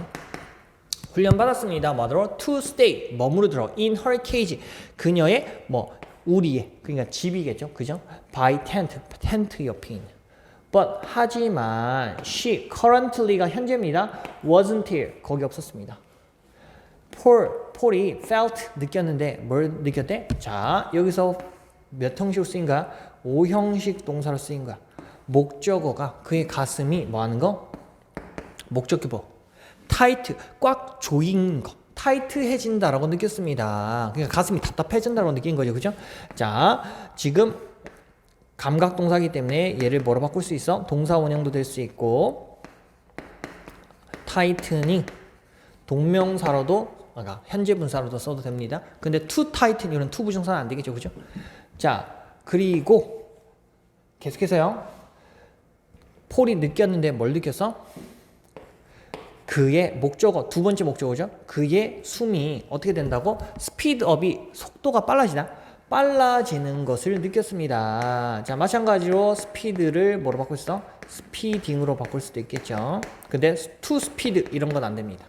Speaker 1: 훈련 받았습니다. 뭐하러? to stay, 머무르도록 in her cage, 그녀의 뭐 우리의, 그러니까 집이겠죠. 그죠? by tent, 텐트 옆에 있는. but 하지만 she currently가 현재입니다. wasn't here, 거기 없었습니다. 폴이 felt 느꼈는데 뭘 느꼈대? 자, 여기서 몇 형식으로 쓰인 거야? 5형식 동사로 쓰인 거야. 목적어가 그의 가슴이 뭐 하는 거? 목적기보 타이트, 꽉 조인 거, 타이트해진다라고 느꼈습니다. 그러니까 가슴이 답답해진다라고 느낀 거죠. 그죠? 자, 지금 감각동사이기 때문에 얘를 뭐로 바꿀 수 있어? 동사 원형도 될 수 있고, 타이트닝 동명사로도, 그러니까 현재 분사로도 써도 됩니다. 근데 to tighten 이런 to 부정사는 안 되겠죠. 그죠? 자, 그리고 계속해서요. 폴이 느꼈는데 뭘 느꼈어? 그의 목적어, 두 번째 목적어죠. 그의 숨이 어떻게 된다고? 스피드업이 속도가 빨라지는 것을 느꼈습니다. 자, 마찬가지로 스피드를 뭐로 바꿀 수 있어? 스피딩으로 바꿀 수도 있겠죠. 근데 to speed 이런 건 안 됩니다.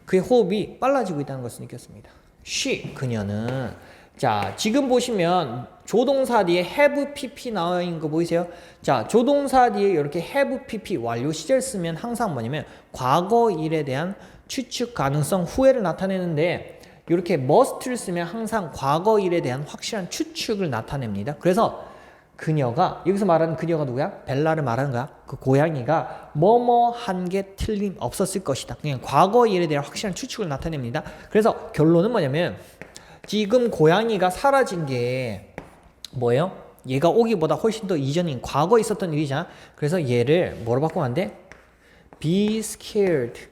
Speaker 1: 그의 호흡이 빨라지고 있다는 것을 느꼈습니다. she, 그녀는. 자, 지금 보시면 조동사 뒤에 have pp 나와 있는 거 보이세요? 자, 조동사 뒤에 이렇게 have pp 완료 시절 쓰면 항상 뭐냐면 과거 일에 대한 추측 가능성 후회를 나타내는데, 이렇게 must를 쓰면 항상 과거 일에 대한 확실한 추측을 나타냅니다. 그래서 그녀가, 여기서 말하는 그녀가 누구야? 벨라를 말하는 거야. 그 고양이가 뭐뭐 한 게 틀림없었을 것이다. 그냥 과거 일에 대한 확실한 추측을 나타냅니다. 그래서 결론은 뭐냐면 지금 고양이가 사라진 게 뭐예요? 얘가 오기보다 훨씬 더 이전인 과거에 있었던 일이잖아. 그래서 얘를 뭐로 바꾸면 안 돼? be scared.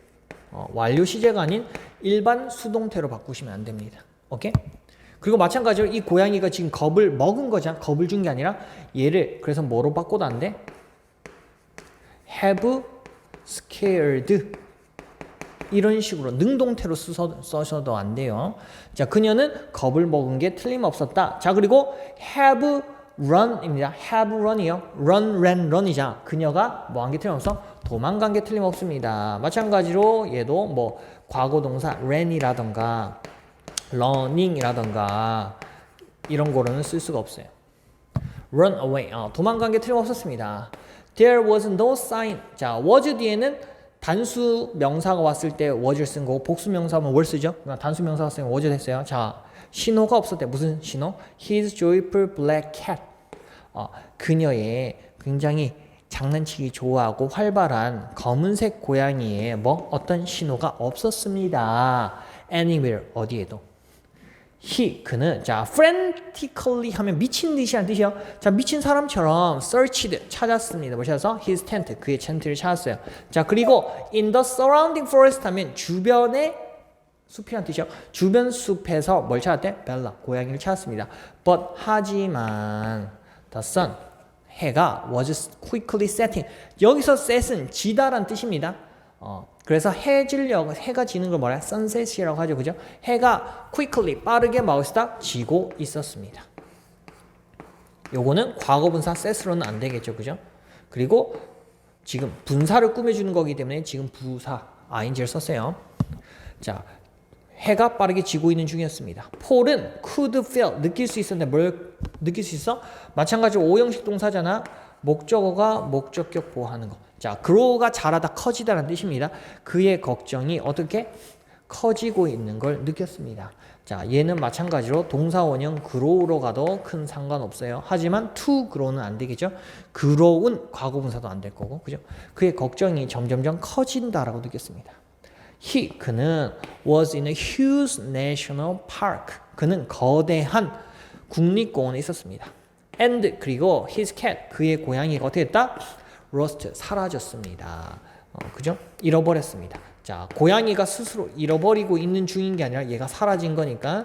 Speaker 1: 완료 시제가 아닌 일반 수동태로 바꾸시면 안 됩니다. 오케이? 그리고 마찬가지로 이 고양이가 지금 겁을 먹은 거잖아. 겁을 준 게 아니라 얘를 그래서 뭐로 바꿔도 안 돼? have scared 이런 식으로 능동태로 써셔도 안 돼요. 자, 그녀는 겁을 먹은 게 틀림없었다. 자, 그리고 have run입니다. have run이요. run, ran, run이자 그녀가 뭐 한 게 틀림없어? 도망간 게 틀림없습니다. 마찬가지로 얘도 뭐 과거동사 ran이라던가 running이라던가 이런 거로는 쓸 수가 없어요. run away, 도망간 게 틀림없었습니다. There was no sign. 자, was 뒤에는 단수 명사가 왔을 때 was를 쓴 거고, 복수 명사면 뭘 쓰죠? 단수 명사가 쓰면 was 됐어요. 자, 신호가 없었대. 무슨 신호? His joyful black cat. 그녀의 굉장히 장난치기 좋아하고 활발한 검은색 고양이의 뭐 어떤 신호가 없었습니다. Anywhere, 어디에도. 그는, 자, frantically 하면 미친 듯이라는 뜻이에요. 자, 미친 사람처럼 searched, 찾았습니다. 뭐 찾아서? his tent, 그의 텐트를 찾았어요. 자, 그리고 in the surrounding forest 하면 주변의 숲이라는 뜻이요. 주변 숲에서 뭘 찾았대? 벨라, 고양이를 찾았습니다. But, 하지만 the sun, 해가 was quickly setting. 여기서 set은 지다라는 뜻입니다. 그래서 해가 지는 걸 뭐라? sunset이라고 하죠. 그죠? 해가 quickly, 빠르게 마우스다 지고 있었습니다. 요거는 과거분사 set으로는 안 되겠죠. 그죠? 그리고 지금 분사를 꾸며주는 거기 때문에 지금 부사 ing를 썼어요. 자, 해가 빠르게 지고 있는 중이었습니다. 폴은 could feel, 느낄 수 있었는데 뭘 느낄 수 있어? 마찬가지로 5형식 동사잖아. 목적어가 목적격 보호하는 거. 자, grow가 자라다, 커지다라는 뜻입니다. 그의 걱정이 어떻게 커지고 있는 걸 느꼈습니다. 자, 얘는 마찬가지로 동사 원형 grow로 가도 큰 상관없어요. 하지만 to grow는 안 되겠죠. grow은 과거분사도 안 될 거고, 그죠? 그의 걱정이 점점점 커진다라고 느꼈습니다. 그는 was in a huge national park. 그는 거대한 국립공원에 있었습니다. And 그리고 his cat 그의 고양이가 어떻게 됐다? lost 사라졌습니다. 그죠? 잃어버렸습니다. 자, 고양이가 스스로 잃어버리고 있는 중인 게 아니라 얘가 사라진 거니까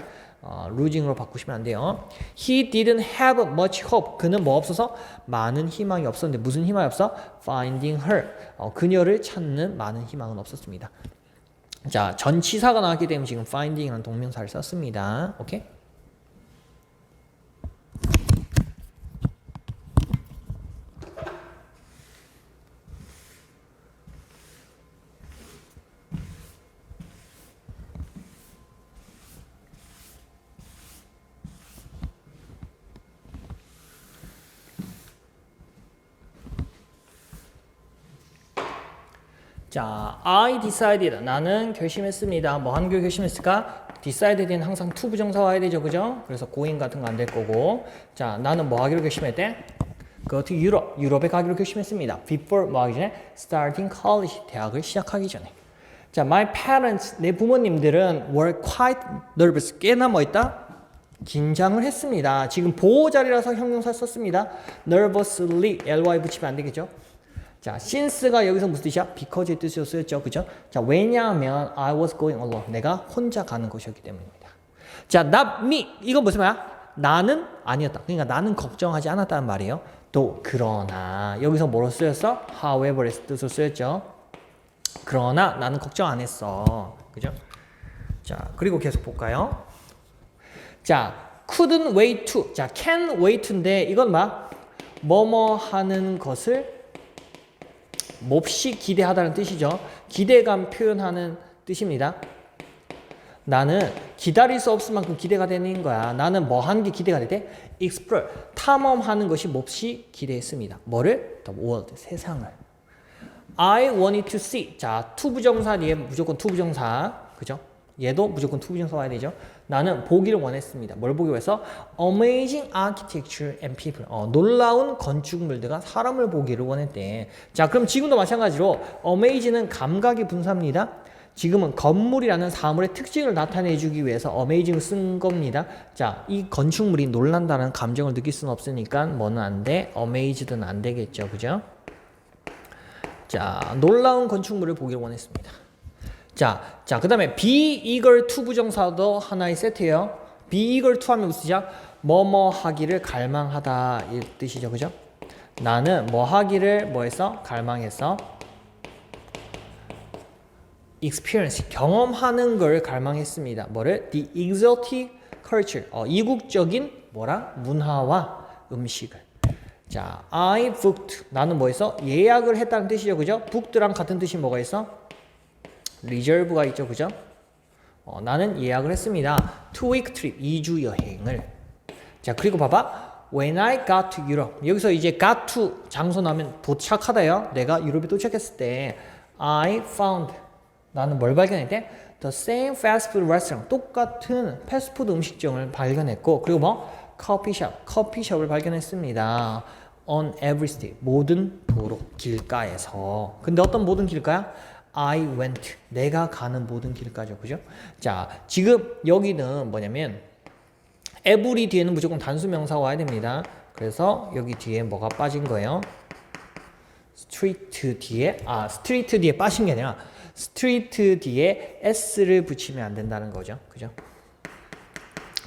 Speaker 1: losing으로 바꾸시면 안 돼요. He didn't have much hope. 그는 뭐 없어서 많은 희망이 없었는데 무슨 희망이 없어? Finding her. 그녀를 찾는 많은 희망은 없었습니다. 자, 전치사가 나왔기 때문에 지금 finding이라는 동명사를 썼습니다. 오케이? 자, I decided. 나는 결심했습니다. 뭐 하는 걸 결심했을까? decided는 항상 to 부정사 와야 되죠. 그죠? 그래서 going 같은 거 안 될 거고. 자, 나는 뭐 하기로 결심했대? 그 어떻게 유럽에 가기로 결심했습니다. Before 뭐 하기 전에? Starting college. 대학을 시작하기 전에. 자, my parents. 내 부모님들은 were quite nervous. 꽤나 뭐 있다? 긴장을 했습니다. 지금 보호자리라서 형용사 썼습니다. nervously. ly 붙이면 안 되겠죠? 자, since가 여기서 무슨 뜻이야? because의 뜻으로 쓰였죠. 그죠? 자, 왜냐하면 I was going alone. 내가 혼자 가는 것이었기 때문입니다. 자, not me. 이건 무슨 말이야? 나는 아니었다. 그러니까 나는 걱정하지 않았다는 말이에요. 또 그러나 여기서 뭐로 쓰였어? however의 뜻으로 쓰였죠. 그러나 나는 걱정 안 했어. 그죠? 자, 그리고 계속 볼까요? 자, couldn't wait to. 자, can wait to인데 이건 뭐뭐 하는 것을 몹시 기대하다는 뜻이죠. 기대감 표현하는 뜻입니다. 나는 기다릴 수 없을 만큼 기대가 되는 거야. 나는 뭐 하는 게 기대가 되대? explore, 탐험하는 것이 몹시 기대했습니다. 뭐를? The world, 세상을. I wanted to see. 자, to 부정사 뒤에 무조건 to 부정사. 그죠? 얘도 무조건 to 부정사 와야 되죠. 나는 보기를 원했습니다. 뭘 보기 위해서? Amazing architecture and people. 놀라운 건축물들과 사람을 보기를 원했대. 자, 그럼 지금도 마찬가지로 amazing은 감각의 분사입니다. 지금은 건물이라는 사물의 특징을 나타내주기 위해서 amazing을 쓴 겁니다. 자, 이 건축물이 놀란다는 감정을 느낄 수는 없으니까 뭐는 안 돼? amazed는 안 되겠죠. 그죠? 자, 놀라운 건축물을 보기를 원했습니다. 자, 그 다음에 be eager to 부정사도 하나의 세트예요. be eager to 하면 무슨 뜻이야? 뭐뭐 하기를 갈망하다 이 뜻이죠. 그죠? 나는 뭐 하기를 뭐 했어? 갈망했어. experience, 경험하는 걸 갈망했습니다. 뭐를? The exotic culture, 이국적인 뭐랑? 문화와 음식을. 자, I booked, 나는 뭐 했어? 예약을 했다는 뜻이죠. 그죠? booked랑 같은 뜻이 뭐가 있어? reserve가 있죠. 그죠? 나는 예약을 했습니다. 2-week trip, 2주 여행을. 자, 그리고 봐봐. When I got to Europe. 여기서 이제 got to 장소 나오면 도착하다요. 내가 유럽에 도착했을 때 I found, 나는 뭘 발견했대? The same fast food restaurant. 똑같은 패스트푸드 음식점을 발견했고, 그리고 뭐? 커피숍을 발견했습니다. On every street. 모든 도로, 길가에서. 근데 어떤 모든 길가야? I went. 내가 가는 모든 길가죠. 그죠? 자, 지금 여기는 뭐냐면 every 뒤에는 무조건 단수 명사가 와야 됩니다. 그래서 여기 뒤에 뭐가 빠진 거예요? street 뒤에 street 뒤에 빠진 게 아니라 street 뒤에 s를 붙이면 안 된다는 거죠. 그죠?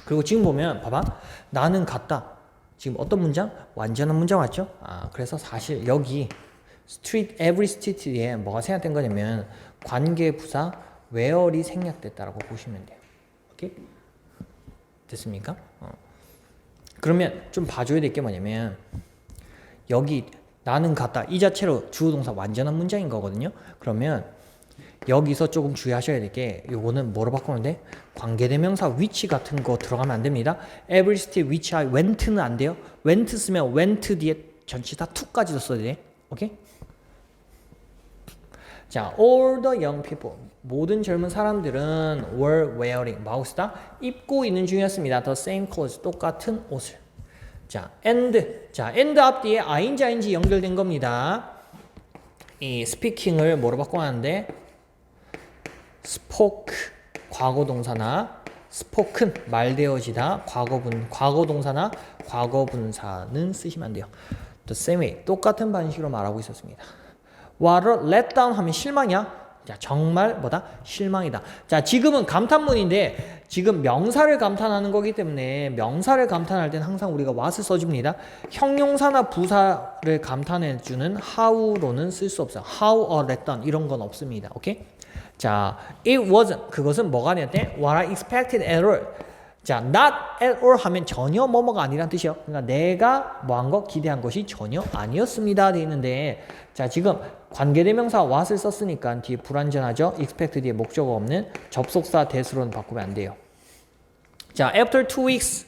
Speaker 1: 그리고 지금 보면 봐봐. 나는 갔다. 지금 어떤 문장? 완전한 문장 왔죠? 그래서 사실 여기 street, every street 뒤에 뭐가 생략된 거냐면 관계부사 where이 생략됐다라고 보시면 돼요. 오케이? 됐습니까? 그러면 좀 봐줘야 될 게 뭐냐면 여기 나는 갔다 이 자체로 주어동사 완전한 문장인 거거든요. 그러면 여기서 조금 주의하셔야 될 게 요거는 뭐로 바꾸는데 관계대명사 which 같은 거 들어가면 안 됩니다. every street which I went는 안 돼요. went 쓰면 went 뒤에 전치사 to까지도 써야 돼. 오케이? 자, all the young people. 모든 젊은 사람들은 were wearing. 뭐하고 있다? 입고 있는 중이었습니다. the same clothes. 똑같은 옷을. 자, and. 자, and 앞뒤에 ing 연결된 겁니다. 이 speaking을 뭐로 바꿔놨는데 spoke 과거 동사나 spoken 말되어지다 과거 동사나 과거 분사는 쓰시면 안 돼요. The same way 똑같은 방식으로 말하고 있었습니다. What let down 하면 실망이야. 자, 정말 뭐다? 실망이다. 자, 지금은 감탄문인데 지금 명사를 감탄하는 거기 때문에 명사를 감탄할 때는 항상 우리가 what을 써줍니다. 형용사나 부사를 감탄해주는 how로는 쓸 수 없어요. How or let down 이런 건 없습니다. 오케이? 자, it wasn't 그것은 뭐가 아니었대? What I expected at all. 자, not at all 하면 전혀 뭐뭐가 아니란 뜻이요. 그러니까 내가 뭐 한 거 기대한 것이 전혀 아니었습니다. 돼 있는데 자, 지금 관계대명사 what을 썼으니까 뒤에 불완전하죠. expect 뒤에 목적어 없는 접속사 that으로는 바꾸면 안 돼요. 자, after 2 weeks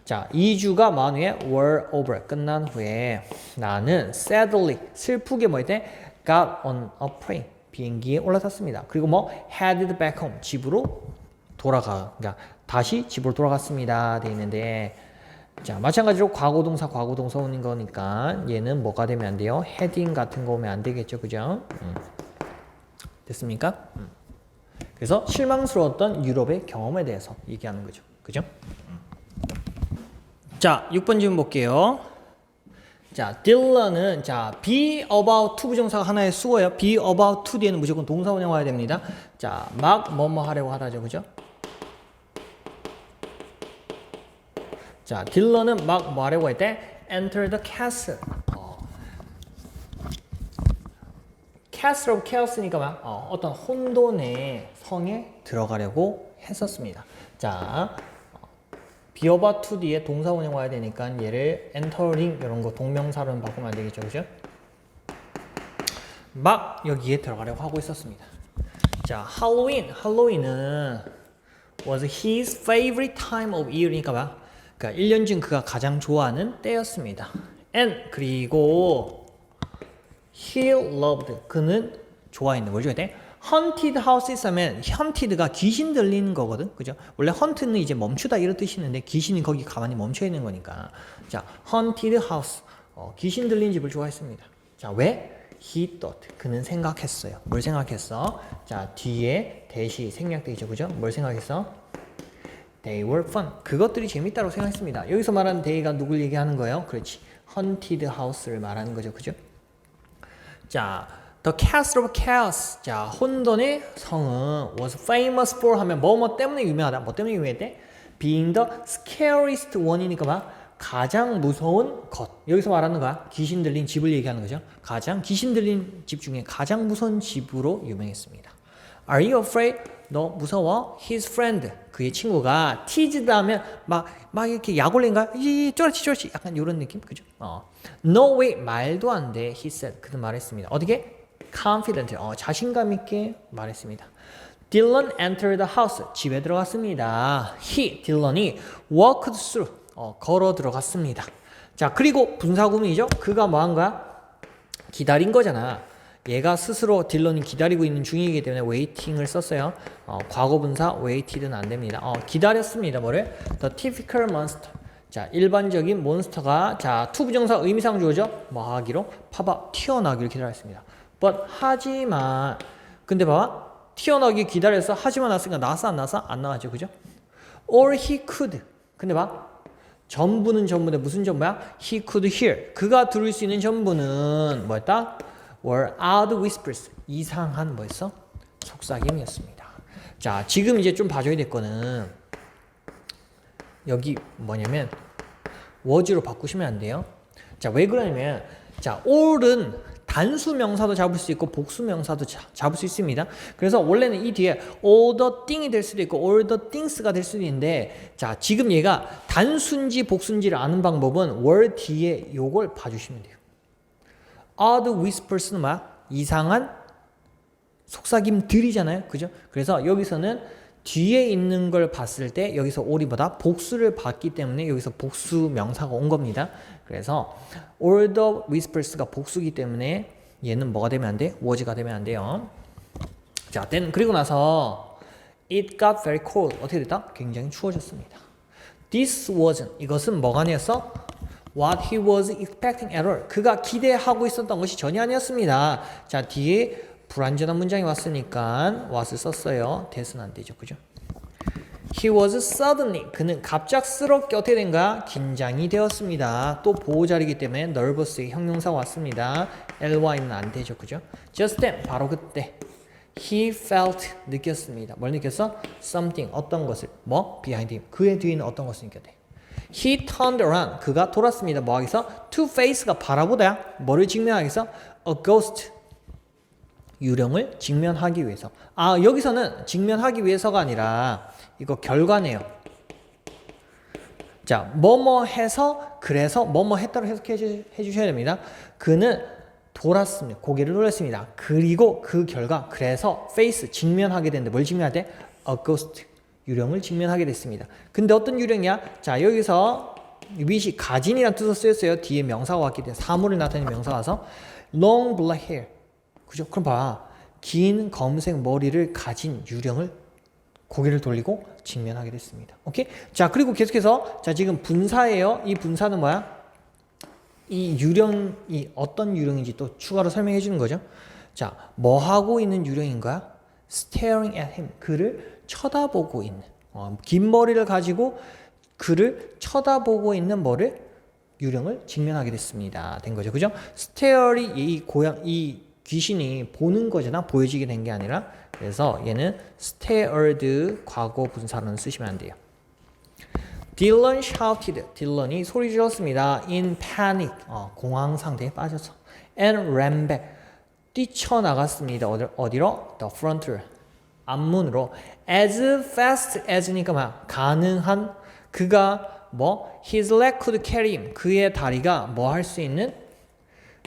Speaker 1: 자, 2주가 만 후에 were over 끝난 후에 나는 sadly 슬프게 뭐 했대? got on a plane 비행기에 올라탔습니다. 그리고 뭐 headed back home 집으로 그러니까 다시 집으로 돌아갔습니다. 돼 있는데 자, 마찬가지로 과거동사 오는 거니까 얘는 뭐가 되면 안 돼요? 헤딩 같은 거 오면 안 되겠죠. 그죠? 됐습니까? 그래서 실망스러웠던 유럽의 경험에 대해서 얘기하는 거죠. 그죠? 자, 6번 질문 볼게요. 자, 딜런은 자, be about to 부정사가 하나의 수어예요. be about to 뒤에는 무조건 동사 원형 와야 됩니다. 자, 막 뭐뭐 하려고 하다죠. 그죠? 자, 딜런은 막 뭐 하려고 했대? Enter the castle. Castle of Chaos니까 막 어떤 혼돈의 성에 들어가려고 했었습니다. 자, be about to 뒤에 동사 원형 와야 되니까 얘를 entering 이런 거 동명사로는 바꾸면 안 되겠죠, 그죠? 막 여기에 들어가려고 하고 있었습니다. 자, 할로윈은 was his favorite time of year니까 막 그러니까 1년 중 그가 가장 좋아하는 때였습니다. And 그리고 he loved 그는 좋아했는 뭘 좋아했대? haunted houses 하면 haunted가 귀신 들리는 거거든. 그죠? 원래 haunt는 이제 멈추다 이런 뜻이 있는데 귀신이 거기 가만히 멈춰 있는 거니까. 자, haunted house. 귀신 들리는 집을 좋아했습니다. 자, 왜? He thought. 그는 생각했어요. 뭘 생각했어? 자, 뒤에 대시 생략되죠. 그죠? 뭘 생각했어? They were fun. 그것들이 재밌다고 생각했습니다. 여기서 말하는 they가 누굴 얘기하는 거예요? 그렇지. haunted house를 말하는 거죠. 그죠? 자, The Castle of Chaos. 자, 혼돈의 성은 was famous for 하면 뭐뭐 때문에 유명하다. 뭐 때문에 유명했대? Being the scariest one이니까 막 가장 무서운 것. 여기서 말하는 거야. 귀신 들린 집을 얘기하는 거죠. 가장 귀신 들린 집 중에 가장 무서운 집으로 유명했습니다. Are you afraid? 너 무서워? His friend. 그의 친구가 teased 하면 막 이렇게 약 올린가? 쫄았지. 약간 이런 느낌? 그죠? No way. 말도 안 돼. He said. 그는 말했습니다. 어떻게? confident. 자신감 있게 말했습니다. Dylan entered the house. 집에 들어갔습니다. 딜런이 walked through. 걸어 들어갔습니다. 자, 그리고 분사구문이죠. 그가 뭐 한 거야? 기다린 거잖아. 얘가 스스로 딜런이 기다리고 있는 중이기 때문에 waiting을 썼어요. 과거 분사 waited는 안 됩니다. 기다렸습니다. 뭐를? The typical monster. 자, 일반적인 몬스터가 자, to 부정사 의미상 주어죠. 뭐 하기로? 파바 튀어나오기를 기다렸습니다. But 하지만 근데 봐봐. 튀어나오기 기다려서 하지만 나왔으니까 나왔어 안 나왔어? 안 나왔죠. 그죠? Or he could. 근데 봐. 전부는 전부인데 무슨 전부야? He could hear. 그가 들을 수 있는 전부는 뭐였다? were odd whispers. 이상한 뭐였어? 속삭임이었습니다. 자, 지금 이제 좀 봐줘야 될 거는 여기 뭐냐면 was로 바꾸시면 안 돼요. 자, 왜 그러냐면 자, all은 단수 명사도 잡을 수 있고 복수 명사도 잡을 수 있습니다. 그래서 원래는 이 뒤에 all the thing이 될 수도 있고 all the things가 될 수도 있는데 자, 지금 얘가 단수인지 복수인지를 아는 방법은 were 뒤에 요걸 봐주시면 돼요. odd whispers는 뭐야? 이상한 속삭임들이잖아요. 그죠? 그래서 여기서는 뒤에 있는 걸 봤을 때 여기서 all이보다 복수를 봤기 때문에 여기서 복수 명사가 온 겁니다. 그래서 all the whispers가 복수기 때문에 얘는 뭐가 되면 안 돼? was가 되면 안 돼요. 자, then 그리고 나서 it got very cold. 어떻게 됐다? 굉장히 추워졌습니다. This wasn't. 이것은 뭐가 아니었어? What he was expecting at all. 그가 기대하고 있었던 것이 전혀 아니었습니다. 자, 뒤에 불완전한 문장이 왔으니까 was를 썼어요. that은 안 되죠. 그죠? He was suddenly. 그는 갑작스럽게 어떻게 된가? 긴장이 되었습니다. 또 보호자리이기 때문에 nervous의 형용사가 왔습니다. ly는 안 되죠. 그죠? Just then. 바로 그때. He felt. 느꼈습니다. 뭘 느꼈어? Something. 어떤 것을. 뭐? Behind him. 그의 뒤에 있는 어떤 것을 느꼈대. He turned around. 그가 돌았습니다. 뭐 하겠어? To face가 바라보다. 뭐를 직면하겠어? A ghost. 유령을 직면하기 위해서. 아, 여기서는 직면하기 위해서가 아니라 이거 결과네요. 자, 뭐뭐 해서 그래서 뭐뭐 했다로 해석해 주셔야 됩니다. 그는 돌았습니다. 고개를 돌렸습니다. 그리고 그 결과 그래서 face 직면하게 되는데 뭘 직면할 때? A ghost. 유령을 직면하게 됐습니다. 근데 어떤 유령이야? 자, 여기서 위시 가진이라는 뜻으로 쓰였어요. 뒤에 명사가 왔기 때문에 사물을 나타내는 명사가 와서 long black hair. 그죠? 그럼 봐. 긴 검은색 머리를 가진 유령을 고개를 돌리고 직면하게 됐습니다. 오케이? 자, 그리고 계속해서 자, 지금 분사예요. 이 분사는 뭐야? 이 유령이 어떤 유령인지 또 추가로 설명해 주는 거죠. 자, 뭐 하고 있는 유령인 거야? Staring at him. 그를 쳐다보고 있는. 긴 머리를 가지고 그를 쳐다보고 있는 뭐를? 유령을 직면하게 됐습니다. 된 거죠. 그죠? stare이 이 귀신이 보는 거잖아. 보여지게 된 게 아니라. 그래서 얘는 stared 과거 분사로는 쓰시면 안 돼요. Dylan shouted. 딜런이 소리 질렀습니다. In panic. 공황 상태에 빠져서. And ran back. 뛰쳐나갔습니다. 어디로? The front로. 앞문으로. As fast as니까 뭐야? 가능한. 그가 뭐? His leg could carry him. 그의 다리가 뭐 할 수 있는?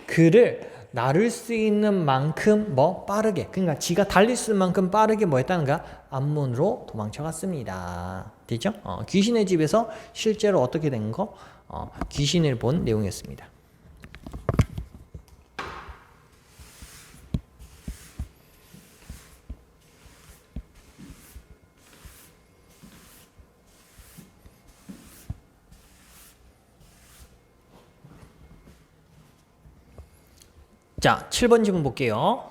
Speaker 1: 그를 나를 수 있는 만큼 뭐 빠르게, 그러니까 지가 달릴 수 있는 만큼 빠르게 뭐 했다는가? 앞문으로 도망쳐 갔습니다. 되죠? 귀신의 집에서 실제로 어떻게 된 거? 귀신을 본 내용이었습니다. 자, 7번 질문 볼게요.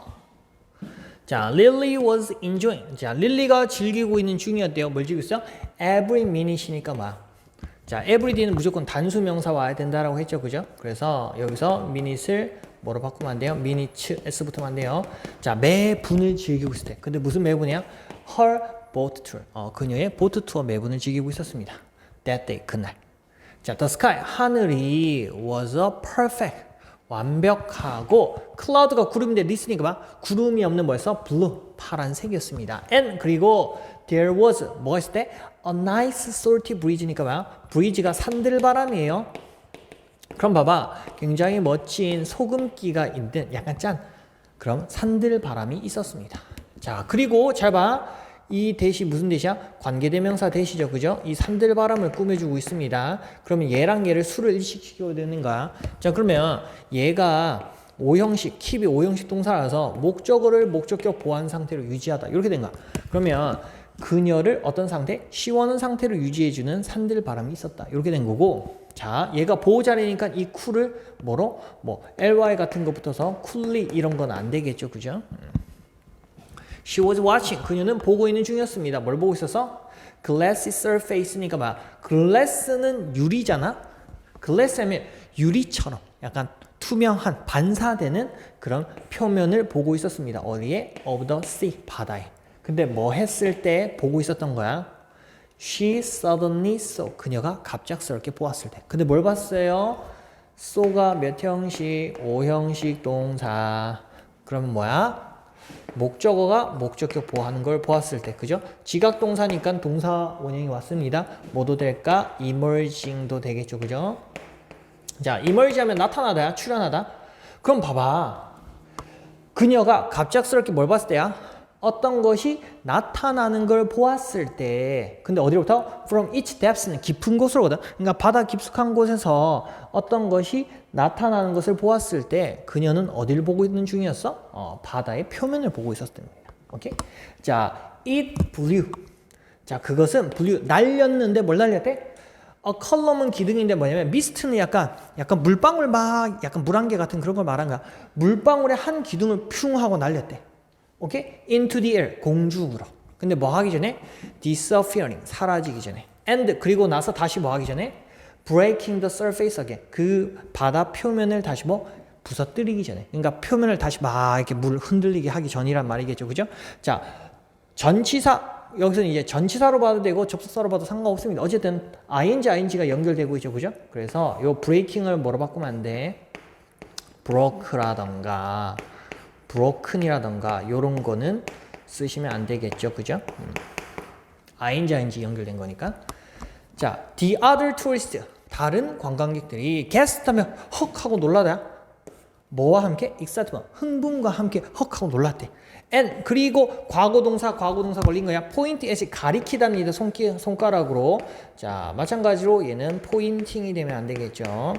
Speaker 1: 자, Lily was enjoying. 자, 릴리가 즐기고 있는 중이었대요. 뭘 즐기고 있어? Every minute이니까 뭐야? 자, everyday는 무조건 단수 명사 와야 된다라고 했죠. 그죠? 그래서 여기서 minute을 뭐로 바꾸면 안 돼요? minute, s 붙으면 안 돼요. 자, 매분을 즐기고 있을 때. 근데 무슨 매분이야? Her boat tour. 그녀의 보트 투어 매분을 즐기고 있었습니다. That day, 그날. 자, the sky. 하늘이 was a perfect. 완벽하고 클라우드가 구름인데 리스니까 막 구름이 없는 뭐였어? 블루 파란색이었습니다. And 그리고 there was 뭐가 있을 때? A nice salty breeze니까 막 브리즈가 산들바람이에요. 그럼 봐봐 굉장히 멋진 소금기가 있는 약간 짠 그럼 산들바람이 있었습니다. 자 그리고 잘 봐. 이 대시 무슨 대시야? 관계대명사 대시죠. 그죠? 이 산들바람을 꾸며주고 있습니다. 그러면 얘랑 얘를 수를 일식시켜야 되는 거야. 자, 그러면 얘가 오형식, keep이 오형식 동사라서 목적어를 목적격 보완 상태로 유지하다. 이렇게 된 거야. 그러면 그녀를 어떤 상태? 시원한 상태로 유지해주는 산들바람이 있었다. 이렇게 된 거고. 자, 얘가 보호자리니까 이 쿨을 뭐로? 뭐, ly 같은 거 붙어서 쿨리 이런 건 안 되겠죠. 그죠? She was watching. 그녀는 보고 있는 중이었습니다. 뭘 보고 있었어? Glassy surface니까 뭐야? glass는 유리잖아? glass 하면 유리처럼 약간 투명한 반사되는 그런 표면을 보고 있었습니다. 어디에? Of the sea. 바다에. 근데 뭐 했을 때 보고 있었던 거야? She suddenly saw. 그녀가 갑작스럽게 보았을 때. 근데 뭘 봤어요? saw가 몇 형식? 5형식 동사. 그러면 뭐야? 목적어가 목적격 보호하는 걸 보았을 때, 그죠? 지각동사니까 동사 원형이 왔습니다. 뭐도 될까? emerging도 되겠죠, 그죠? 자, emerge 하면 나타나다, 출현하다. 그럼 봐봐. 그녀가 갑작스럽게 뭘 봤을 때야? 어떤 것이 나타나는 걸 보았을 때. 근데 어디로부터? From each depth는 깊은 곳으로거든. 그러니까 바다 깊숙한 곳에서 어떤 것이 나타나는 것을 보았을 때 그녀는 어디를 보고 있는 중이었어? 바다의 표면을 보고 있었던 겁니다. 오케이? 자, it blew. 자, 그것은 blew. 날렸는데 뭘 날렸대? 컬럼은 기둥인데 뭐냐면 미스트는 약간 물방울 막 약간 물안개 같은 그런 걸 말한 거야. 물방울의 한 기둥을 퓨 하고 날렸대. 오케이? into the air 공중으로. 근데 뭐 하기 전에 disappearing 사라지기 전에 and 그리고 나서 다시 뭐 하기 전에 breaking the surface again 그 바다 표면을 다시 뭐 부서뜨리기 전에 그러니까 표면을 다시 막 이렇게 물 흔들리게 하기 전이란 말이겠죠. 그죠? 자, 전치사 여기서는 이제 전치사로 봐도 되고 접속사로 봐도 상관없습니다. 어쨌든 ing가 연결되고 있죠. 그죠? 그래서 요 breaking을 뭐로 바꾸면 안 돼? broke라던가 broken이라던가 요런 거는 쓰시면 안 되겠죠. 그죠? ing 연결된 거니까. 자, the other tourist 다른 관광객들이 guest 하면 헉 하고 놀라다. 뭐와 함께? excitement 흥분과 함께 헉 하고 놀랐대. and 그리고 과거동사 걸린 거야. point at 가리키답니다. 손가락으로. 자, 마찬가지로 얘는 pointing이 되면 안 되겠죠.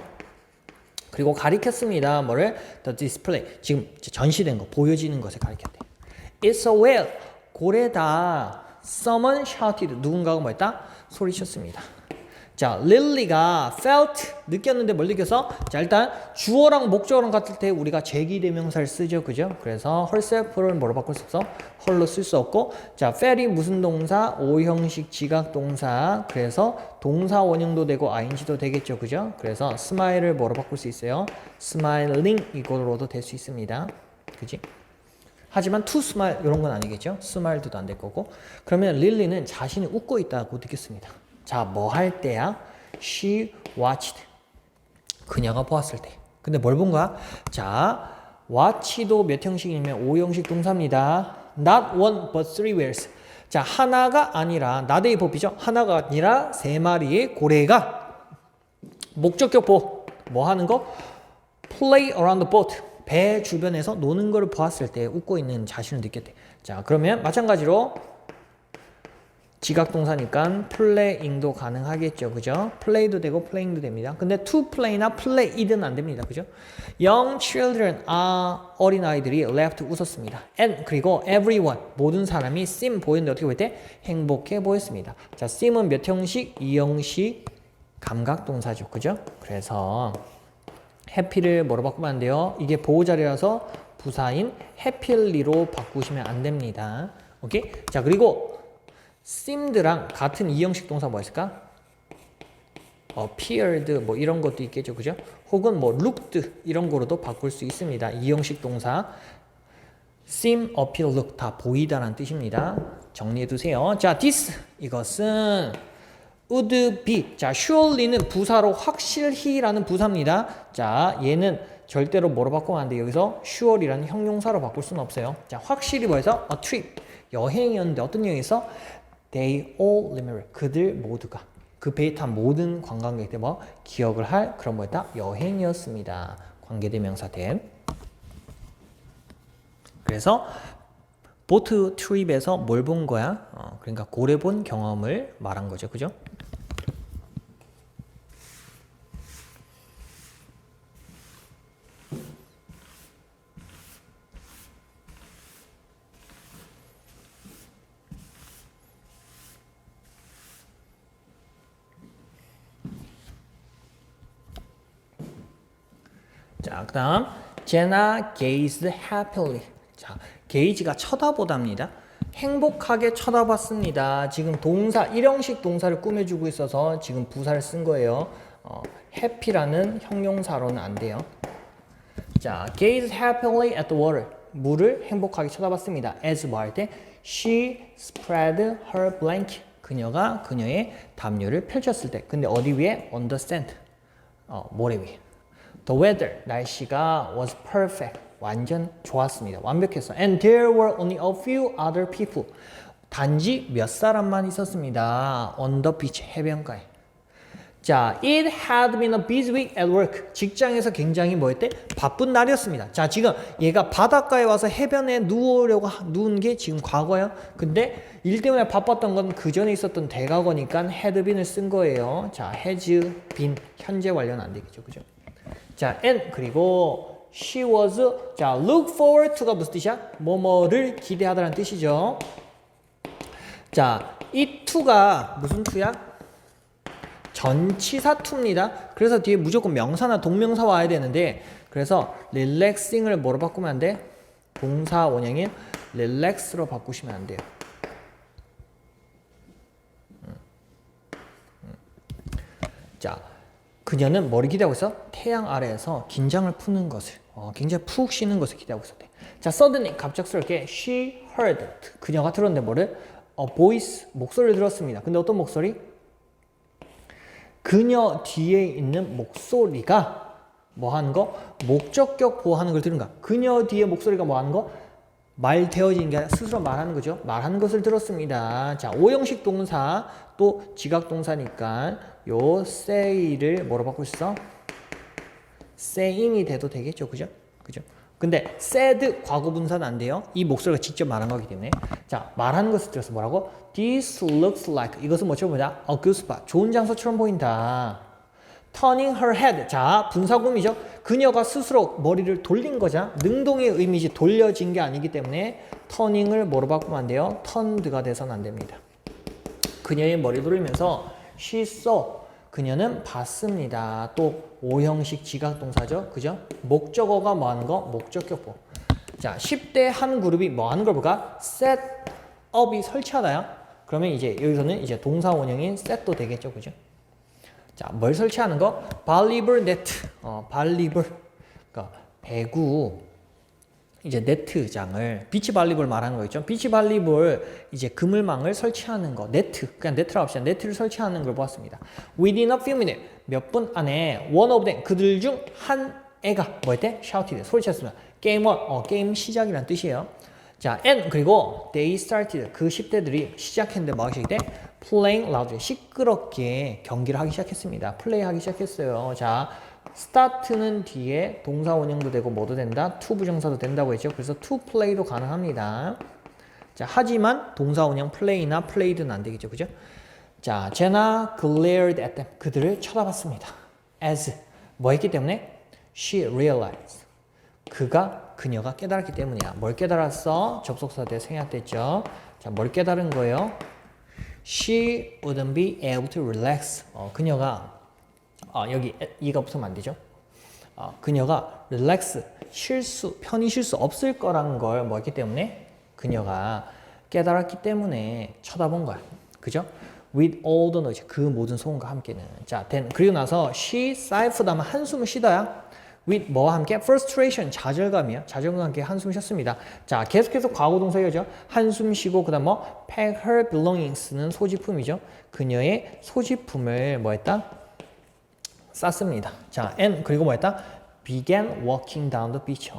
Speaker 1: 그리고 가리켰습니다. 뭐를? the display 지금 전시된 거 보여지는 것을 가리켰대. It's a whale 고래다. Someone shouted 누군가가 뭐 했다? 소리쳤습니다. 자, 릴리가 felt 느꼈는데 뭘 느꼈어? 자, 일단 주어랑 목적어랑 같을 때 우리가 제기대명사를 쓰죠. 그죠? 그래서 herself를 뭐로 바꿀 수 없어? 헐로 쓸 수 없고. 자, fell이 무슨 동사? 오형식 지각동사. 그래서 동사 원형도 되고 ing도 되겠죠. 그죠? 그래서 smile을 뭐로 바꿀 수 있어요? smiling 이걸로도 될 수 있습니다. 그지? 하지만 to smile 이런 건 아니겠죠? smiled도 안 될 거고. 그러면 릴리는 자신이 웃고 있다고 느꼈습니다. 자, 뭐 할 때야? She watched. 그녀가 보았을 때. 근데 뭘 본 거야? 자, watch도 몇 형식이면 5형식 동사입니다. Not one but three whales. 자, 하나가 아니라 not의 법이죠. 하나가 아니라 세 마리의 고래가 목적격 뭐 하는 거? Play around the boat. 배 주변에서 노는 걸 보았을 때 웃고 있는 자신을 느꼈대. 자, 그러면 마찬가지로 지각동사니까 playing도 가능하겠죠. 그죠? play도 되고 playing도 됩니다. 근데 to play나 played는 안 됩니다. 그죠? Young children 어린아이들이 laughed 웃었습니다. And 그리고 everyone 모든 사람이 seem 보였는데 어떻게 보일 때? 행복해 보였습니다. 자, seem은 몇 형식? 2형식 감각동사죠. 그죠? 그래서 happy를 뭐로 바꾸면 안 돼요? 이게 보호자리라서 부사인 happy로 바꾸시면 안 됩니다. 오케이? 자, 그리고 seemed랑 같은 2형식 동사 뭐 있을까? appeared 뭐 이런 것도 있겠죠. 그죠? 혹은 뭐 looked 이런 거로도 바꿀 수 있습니다. 2형식 동사 seem, appear, look 다 보이다라는 뜻입니다. 정리해 두세요. 자, this 이것은 would be 자, surely는 부사로 확실히라는 부사입니다. 자, 얘는 절대로 뭐로 바꾸면 안 돼. 여기서 sure이라는 형용사로 바꿀 수는 없어요. 자, 확실히 뭐해서 a trip 여행이었는데 어떤 여행에서 They all remember. 그들 모두가 그 배에 탄 모든 관광객들 뭐 기억을 할 그런 뭐였다? 여행이었습니다. 관계대명사된. 그래서 보트 트립에서 뭘 본 거야? 그러니까 고래 본 경험을 말한 거죠. 그죠? 자, 그 다음 Jenna gazed happily. 자, gaze가 쳐다보답니다. 행복하게 쳐다봤습니다. 지금 동사 1형식 동사를 꾸며주고 있어서 지금 부사를 쓴 거예요. happy라는 형용사로는 안 돼요. 자, gazed happily at the water. 물을 행복하게 쳐다봤습니다. as 뭐 할 때 she spread her blanket. 그녀가 그녀의 담요를 펼쳤을 때. 근데 어디 위에? on the sand. 모래 위에. The weather, 날씨가 was perfect. 완전 좋았습니다. 완벽했어. And there were only a few other people. 단지 몇 사람만 있었습니다. On the beach, 해변가에. 자, it had been a busy week at work. 직장에서 굉장히 뭐였대? 바쁜 날이었습니다. 자, 지금 얘가 바닷가에 와서 해변에 누운 게 지금 과거예요. 근데 일 때문에 바빴던 건 그 전에 있었던 대과거니까 had been을 쓴 거예요. 자, has been 현재 완료는 안 되겠죠. 그죠? 자, and 그리고 she was 자, look forward to가 무슨 뜻이야? 뭐뭐를 기대하다라는 뜻이죠. 자, 이 to가 무슨 to야? 전치사 to입니다. 그래서 뒤에 무조건 명사나 동명사 와야 되는데 그래서 relaxing을 뭐로 바꾸면 안 돼? 동사 원형인 relax로 바꾸시면 안 돼요. 자, 그녀는 뭐를 기대하고 있어? 태양 아래에서 긴장을 푸는 것을, 굉장히 푹 쉬는 것을 기대하고 있었대. 자, suddenly 갑작스럽게 she heard, 그녀가 들었는데 뭐를? A voice, 목소리를 들었습니다. 근데 어떤 목소리? 그녀 뒤에 있는 목소리가 뭐 하는 거? 목적격 보호하는 걸 들은 거야. 그녀 뒤에 목소리가 뭐 하는 거? 말 되어지는 게 아니라 스스로 말하는 거죠. 말하는 것을 들었습니다. 자, 오형식 동사 또 지각 동사니까 요 say를 뭐로 바꿀 수 있어? saying이 돼도 되겠죠. 그죠? 그죠? 근데 said 과거 분사는 안 돼요. 이 목소리가 직접 말한 거기 때문에. 자, 말하는 것을 들어서 뭐라고? This looks like, 이것은 뭐처럼 보자? A good spot, 좋은 장소처럼 보인다. Turning her head, 자, 분사구문이죠. 그녀가 스스로 머리를 돌린 거자. 능동의 의미지 돌려진 게 아니기 때문에 turning을 뭐로 바꾸면 안 돼요? turned가 돼서는 안 됩니다. 그녀의 머리 돌리면서 she saw, 그녀는 봤습니다. 또 오형식 지각동사죠. 그죠? 목적어가 뭐 하는 거? 목적격보. 자, 10대 한 그룹이 뭐 하는 걸 볼까? set up이 설치하다야. 그러면 이제 여기서는 이제 동사 원형인 set도 되겠죠. 그죠? 자, 뭘 설치하는 거? 발리볼 네트. 발리볼. 그러니까 배구 이제 네트장을 비치 발리볼 말하는 거 있죠. 비치 발리볼 이제 그물망을 설치하는 거. 네트. 그냥 네트라고 합시다. 네트를 설치하는 걸 보았습니다. Within a few minutes. 몇 분 안에 one of them, 그들 중 한 애가 뭐 했대? shouted. 소리쳤습니다. Game on. 게임 시작이란 뜻이에요. 자, and 그리고 they started. 그 10대들이 시작했는데 뭐 하기 시작했대? Playing loudly. 시끄럽게 경기를 하기 시작했습니다. 플레이하기 시작했어요. 자, start는 뒤에 동사 원형도 되고 뭐도 된다? to 부정사도 된다고 했죠. 그래서 to play도 가능합니다. 자, 하지만 동사 원형 play나 played는 안 되겠죠. 그죠? 자, 제나 glared at them. 그들을 쳐다봤습니다. as 뭐 했기 때문에? she realized. 그녀가 깨달았기 때문이야. 뭘 깨달았어? 접속사 때 생략됐죠. 자, 뭘 깨달은 거예요? She wouldn't be able to relax. 그녀가 여기 이가 붙으면 안 되죠. 그녀가 relax, 편히 쉴 수 없을 거라는 걸 뭐 했기 때문에? 그녀가 깨달았기 때문에 쳐다본 거야. 그죠? With all the noise, 그 모든 소음과 함께는. 자, then 그리고 나서 she sighed 하면 한숨을 쉬다야. with 뭐와 함께? frustration, 좌절감이야. 좌절감과 함께 한숨을 쉬었습니다. 자, 계속해서 과거 동사 이어져. 한숨 쉬고 그다음 뭐? pack her belongings는 소지품이죠. 그녀의 소지품을 뭐 했다? 쌌습니다. 자, and 그리고 뭐 했다? began walking down the beach.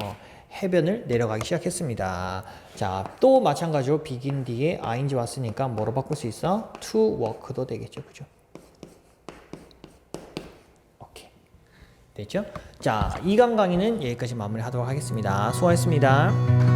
Speaker 1: 해변을 내려가기 시작했습니다. 자, 또 마찬가지로 begin 뒤에 ing 왔으니까 뭐로 바꿀 수 있어? to walk도 되겠죠. 그죠? 됐죠? 자, 2강 강의는 여기까지 마무리하도록 하겠습니다. 수고하셨습니다.